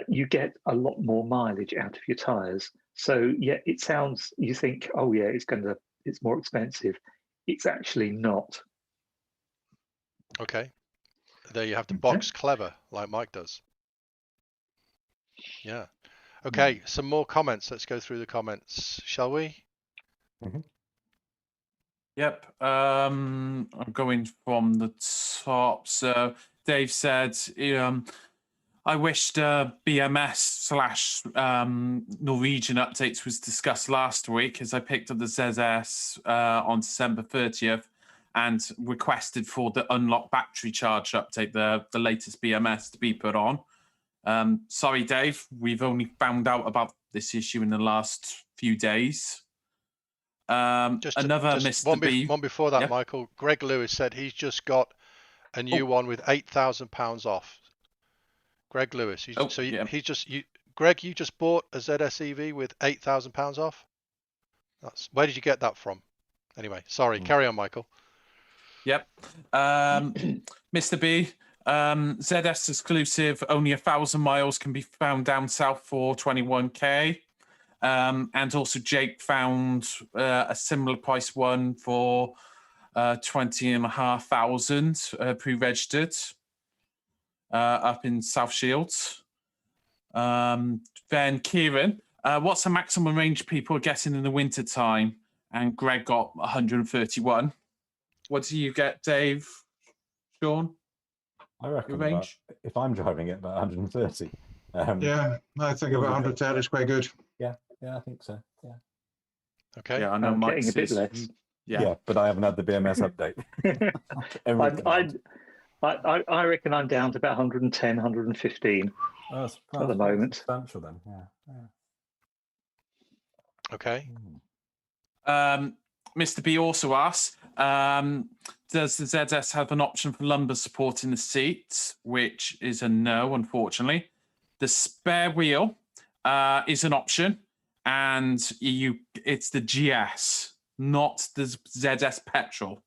you get a lot more mileage out of your tyres. So yeah, you think, oh yeah, it's more expensive. It's actually not. Okay. There you have to box clever like Mike does. Yeah. Okay, some more comments. Let's go through the comments, shall we? Mm-hmm. Yep. I'm going from the top. So Dave said, I wish the BMS / Norwegian updates was discussed last week, as I picked up the ZS on December 30th and requested for the unlock battery charge update, the latest BMS to be put on. Sorry, Dave, we've only found out about this issue in the last few days. One before that, yeah. Michael. Greg Lewis said he's just got a new one with £8,000 off. Greg Lewis. Greg, you just bought a ZS EV with £8,000 off? Where did you get that from? Anyway, sorry, carry on, Michael. Yep. Mr. B, ZS exclusive, only 1,000 miles can be found down south for 21k. And also Jake found a similar price one for 20,500 pre-registered up in South Shields. Then Kieran, what's the maximum range people are getting in the winter time? And Greg got 131. What do you get, Dave? Sean? I reckon range? If I'm driving it, about 130. Yeah, I think about 130 is quite good. Yeah, I think so. Yeah. Okay. Yeah, I know Mike's getting a bit less. Yeah, but I haven't had the BMS update. I reckon I'm down to about 110, 115 at the moment. Substantial then, yeah. Okay. Mr. B also asks, does the ZS have an option for lumbar support in the seats? Which is a no, unfortunately. The spare wheel is an option, and it's the GS, not the ZS petrol.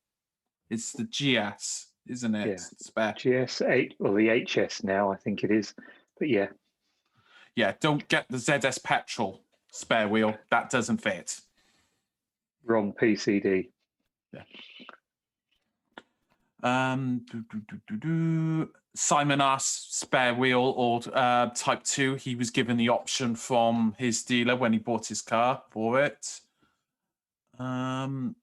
It's the GS, isn't it? Yeah. Spare. GS8, or the HS now, I think it is. But yeah. Yeah, don't get the ZS petrol spare wheel. That doesn't fit. Wrong PCD. Yeah. Simon asks spare wheel or type 2. He was given the option from his dealer when he bought his car for it. Then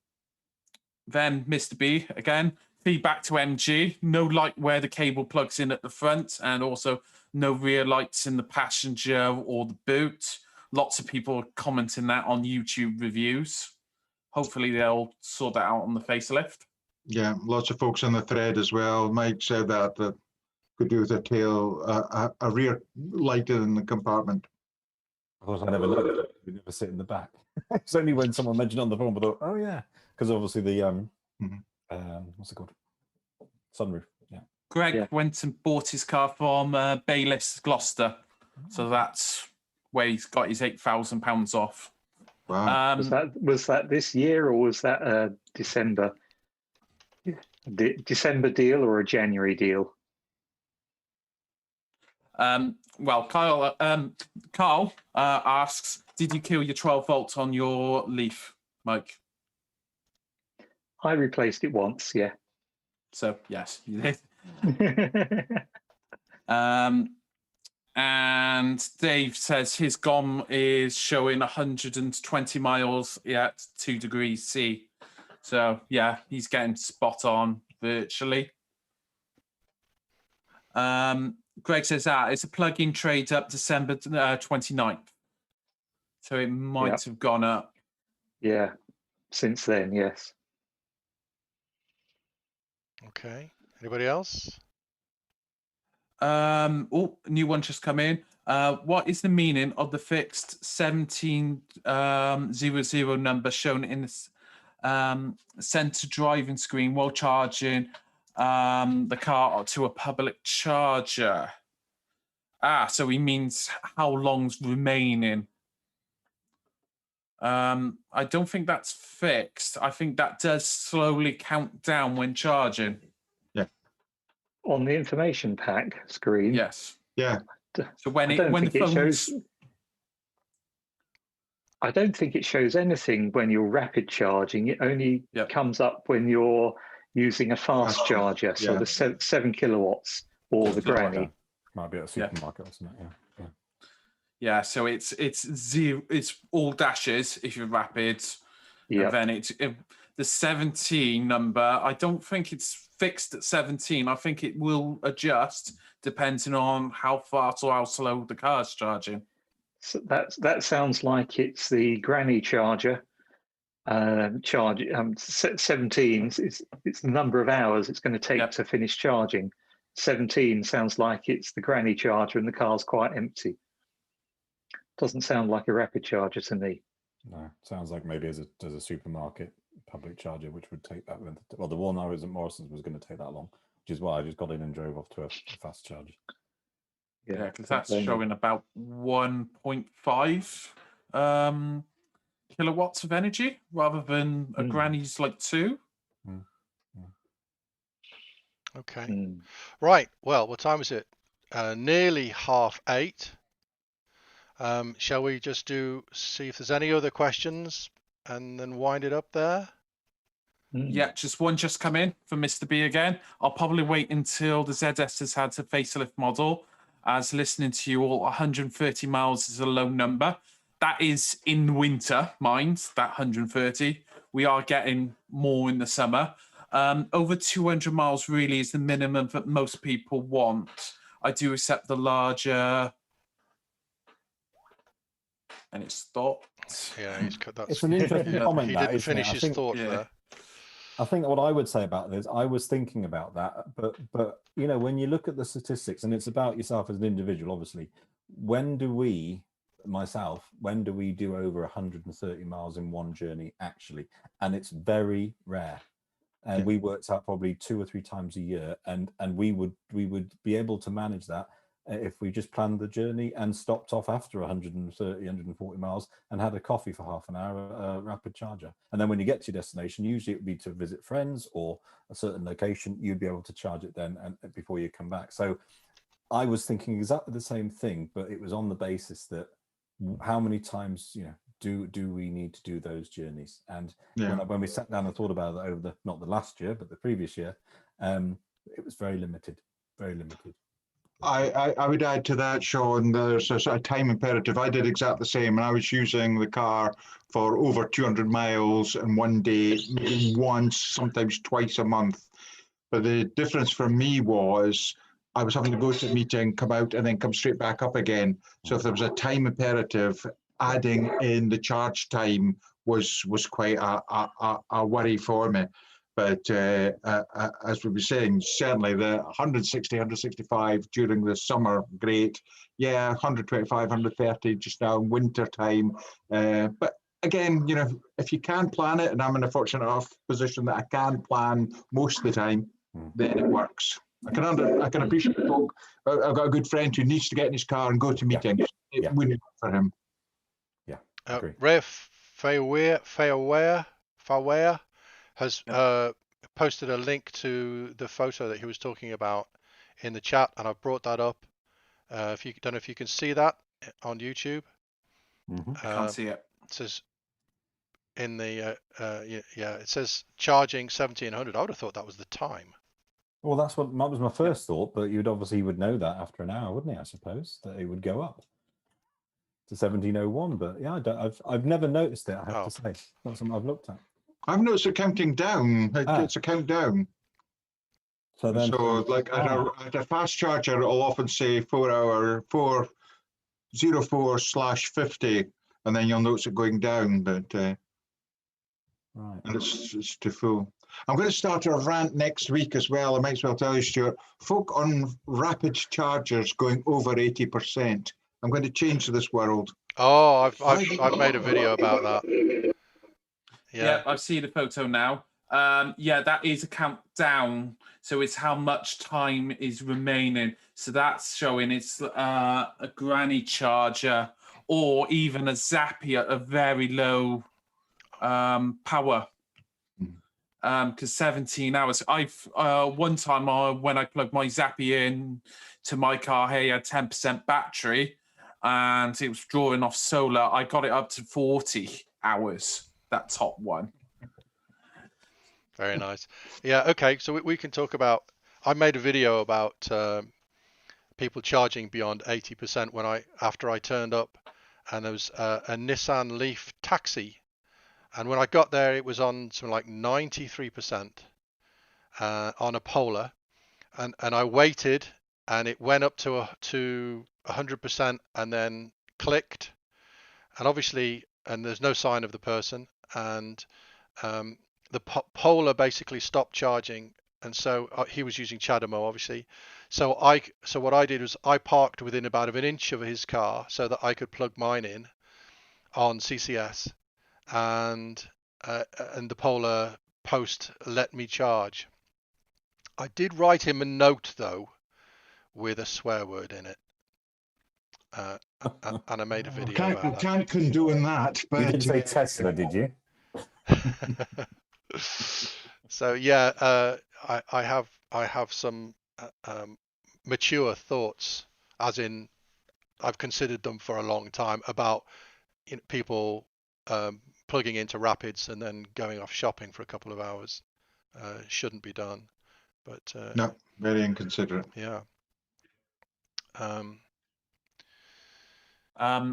Mr. B again, feedback to MG, no light where the cable plugs in at the front, and also no rear lights in the passenger or the boot. Lots of people commenting that on YouTube reviews. Hopefully they'll sort that out on the facelift. Yeah, lots of folks on the thread as well. Mike said that could do with a tail, a rear light in the compartment. Of course, I never looked at it. We never sit in the back. It's only when someone mentioned it on the phone, I thought, oh yeah, because obviously the what's it called? Sunroof. Yeah. Greg went and bought his car from Bayliss, Gloucester, so that's where he's got his £8,000 off. Wow. Was that this year, or was that December? December deal or a January deal? Well, Carl asks, did you kill your 12 volts on your Leaf, Mike? I replaced it once, yeah. So, yes, you did. And Dave says his GOM is showing 120 miles at 2 degrees C. So, yeah, he's getting spot on virtually. Greg says it's a plug-in trade up December 29th. So it might have gone up. Yeah, since then, yes. Okay. Anybody else? New one just come in. What is the meaning of the fixed 1700 number shown in the center driving screen while charging the car to a public charger? So he means how long's remaining. I don't think that's fixed. I think that does slowly count down when charging. Yeah. On the information pack screen. Yes. Yeah. So when I don't the think it shows. I don't think it shows anything when you're rapid charging. It only comes up when you're using a fast charger, so the 7 kilowatts or the granny. Might be at a supermarket or something. Yeah. Yeah, so it's zero. It's all dashes if you're rapid. Yeah. And then the 17 number. I don't think it's fixed at 17. I think it will adjust depending on how fast or how slow the car's charging. So that sounds like it's the granny charger. 17 it's the number of hours it's going to take to finish charging. 17 sounds like it's the granny charger and the car's quite empty. Doesn't sound like a rapid charger to me. No, sounds like maybe as a supermarket public charger, which would take that. Well, the one I was at Morrison's was going to take that long, which is why I just got in and drove off to a fast charger. Yeah, because that's showing about 1.5 kilowatts of energy rather than a granny's like 2. Okay. Right. Well, what time is it? Nearly 8:30. Shall we just see if there's any other questions and then wind it up there? Yeah, just one just come in from Mr. B again. I'll probably wait until the ZS has had a facelift model, as listening to you all, 130 miles is a low number. That is in winter, mind, that 130. We are getting more in the summer. Over 200 miles really is the minimum that most people want. I do accept the larger... And it stopped. Yeah, it's an interesting comment. He didn't finish his thought there. I think what I would say about this, I was thinking about that, but you know, when you look at the statistics, and it's about yourself as an individual, obviously, when do we do over 130 miles in one journey actually? And it's very rare. And we worked out probably 2 or 3 times a year, and we would be able to manage that if we just planned the journey and stopped off after 130, 140 miles and had a coffee for half an hour, a rapid charger. And then when you get to your destination, usually it would be to visit friends or a certain location, you'd be able to charge it then and before you come back. So I was thinking exactly the same thing, but it was on the basis that how many times, you know, do we need to do those journeys? And when we sat down and thought about it over not the last year, but the previous year, it was very limited, very limited. I would add to that, Sean, there's a sort of time imperative. I did exactly the same, and I was using the car for over 200 miles in one day, maybe once, sometimes twice a month. But the difference for me was I was having to go to a meeting, come out, and then come straight back up again. So if there was a time imperative, adding in the charge time was quite a worry for me. But as we were saying, certainly the 160, 165 during the summer, great. Yeah, 125, 130 just now in winter time. But again, you know, if you can plan it, and I'm in a fortunate enough position that I can plan most of the time, then it works. I can appreciate folk. I've got a good friend who needs to get in his car and go to meetings. It wouldn't work for him. Yeah, agree. Ref Fawaya has posted a link to the photo that he was talking about in the chat, and I've brought that up If you don't know if you can see that on YouTube. Mhm. I can't see it. It says in the it says charging 1700. I would have thought that was the time. Well, that was my first thought, but you would know that after an hour, wouldn't you? I suppose that it would go up to 1701. But yeah, I've never noticed it. I have to say, not something I've looked at. I've noticed it counting down. It's a countdown. So then, like at a fast charger, it'll often say 404/50, and then you'll notice it going down. But right. And it's too full. I'm going to start a rant next week as well. I might as well tell you, Stuart. Folk on rapid chargers going over 80%. I'm going to change this world. Oh, I've made a video about that. Yeah, I see the photo now. Yeah, that is a countdown. So it's how much time is remaining. So that's showing it's a granny charger or even a Zappy at a very low power. Because 17 hours. I've one time when I plugged my Zappy in to my car, hey, I had 10% battery and it was drawing off solar. I got it up to 40 hours, that top one. Very nice. Yeah, okay, so we can talk about, I made a video about people charging beyond 80% after I turned up, and there was a Nissan Leaf taxi, and when I got there it was on something like 93% on a Polar, and I waited and it went up to 100% and then clicked, and obviously, and there's no sign of the person, and the Polar basically stopped charging, and so he was using CHAdeMO, obviously. So what I did was I parked within about an inch of his car so that I could plug mine in on CCS, and the Polar post let me charge. I did write him a note though, with a swear word in it, and I made a video about that. Can't condone that. But you didn't say Tesla, did you? So yeah, I have some mature thoughts, as in I've considered them for a long time, about people plugging into rapids and then going off shopping for a couple of hours. Shouldn't be done, but no, very inconsiderate. Yeah.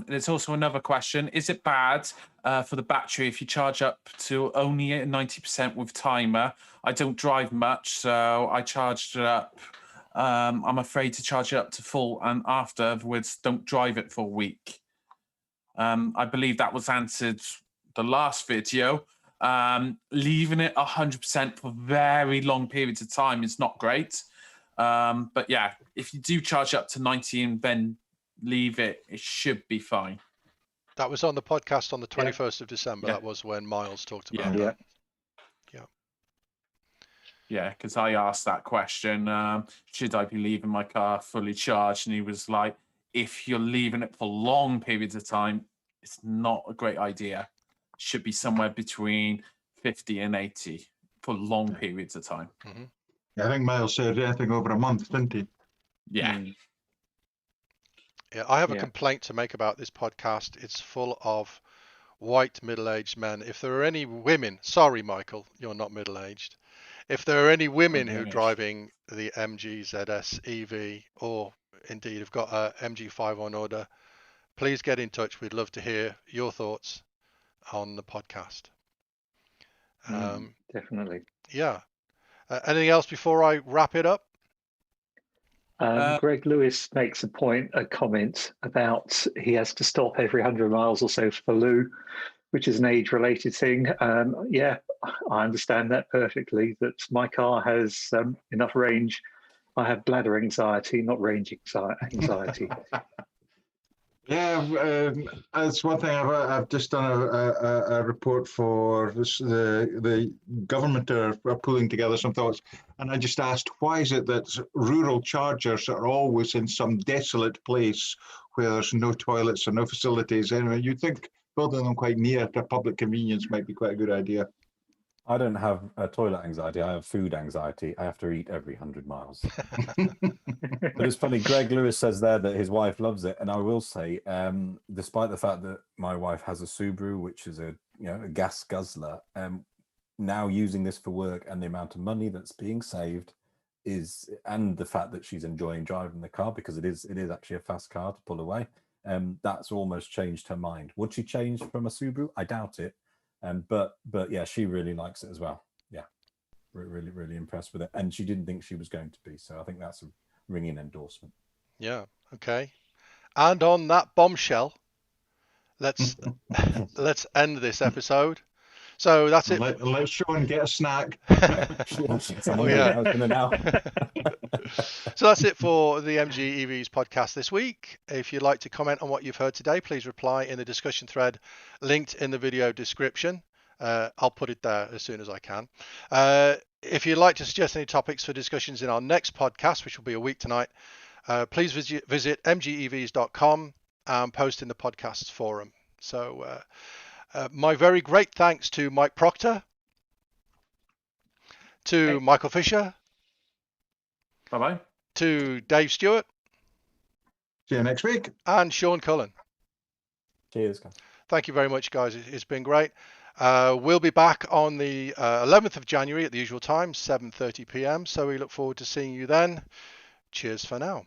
There's also another question. Is it bad for the battery if you charge up to only 90% with timer? I don't drive much, so I charged it up. I'm afraid to charge it up to full, and afterwards don't drive it for a week. I believe that was answered the last video. Leaving it 100% for very long periods of time is not great. But yeah, if you do charge up to 90 and then leave it, it should be fine. That was on the podcast on the 21st of December. Yeah. That was when Miles talked about Yeah. that. Yeah, because I asked that question, should I be leaving my car fully charged? And he was like, if you're leaving it for long periods of time, it's not a great idea. It should be somewhere between 50 and 80 for long periods of time. Mm-hmm. Yeah, I think Miles said anything over a month, didn't he? Yeah. Yeah, I have a complaint to make about this podcast. It's full of white middle-aged men. If there are any women, sorry, Michael, you're not middle-aged. If there are any women who are driving the MG ZS EV, or indeed have got a MG5 on order, please get in touch. We'd love to hear your thoughts on the podcast. Definitely. Yeah. Anything else before I wrap it up? Greg Lewis makes a comment about he has to stop every 100 miles or so for loo, which is an age-related thing. Yeah, I understand that perfectly, that my car has enough range. I have bladder anxiety, not range anxiety. Yeah, that's one thing. I've just done a report for this, the government are pulling together some thoughts, and I just asked, why is it that rural chargers are always in some desolate place where there's no toilets or no facilities? Anyway, you'd think building them quite near to public convenience might be quite a good idea. I don't have toilet anxiety. I have food anxiety. I have to eat every 100 miles. But it's funny. Greg Lewis says there that his wife loves it, and I will say, despite the fact that my wife has a Subaru, which is a gas guzzler, now using this for work and the amount of money that's being saved and the fact that she's enjoying driving the car because it is actually a fast car to pull away. That's almost changed her mind. Would she change from a Subaru? I doubt it. But yeah, she really likes it as well. Yeah, really, really impressed with it. And she didn't think she was going to be. So I think that's a ringing endorsement. Yeah. Okay. And on that bombshell, let's end this episode. So that's it. Let's Sean get a snack. Oh, yeah. So that's it for the MG EVs podcast this week. If you'd like to comment on what you've heard today, please reply in the discussion thread linked in the video description. I'll put it there as soon as I can. If you'd like to suggest any topics for discussions in our next podcast, which will be a week tonight, please visit mgevs.com and post in the podcasts forum. So my very great thanks to Mike Proctor, to Michael Fisher, Bye-bye, to Dave Stewart. See you next week. And Sean Cullen. Cheers, guys. Thank you very much, guys. It's been great. We'll be back on the 11th of January at the usual time, 7:30 p.m. So we look forward to seeing you then. Cheers for now.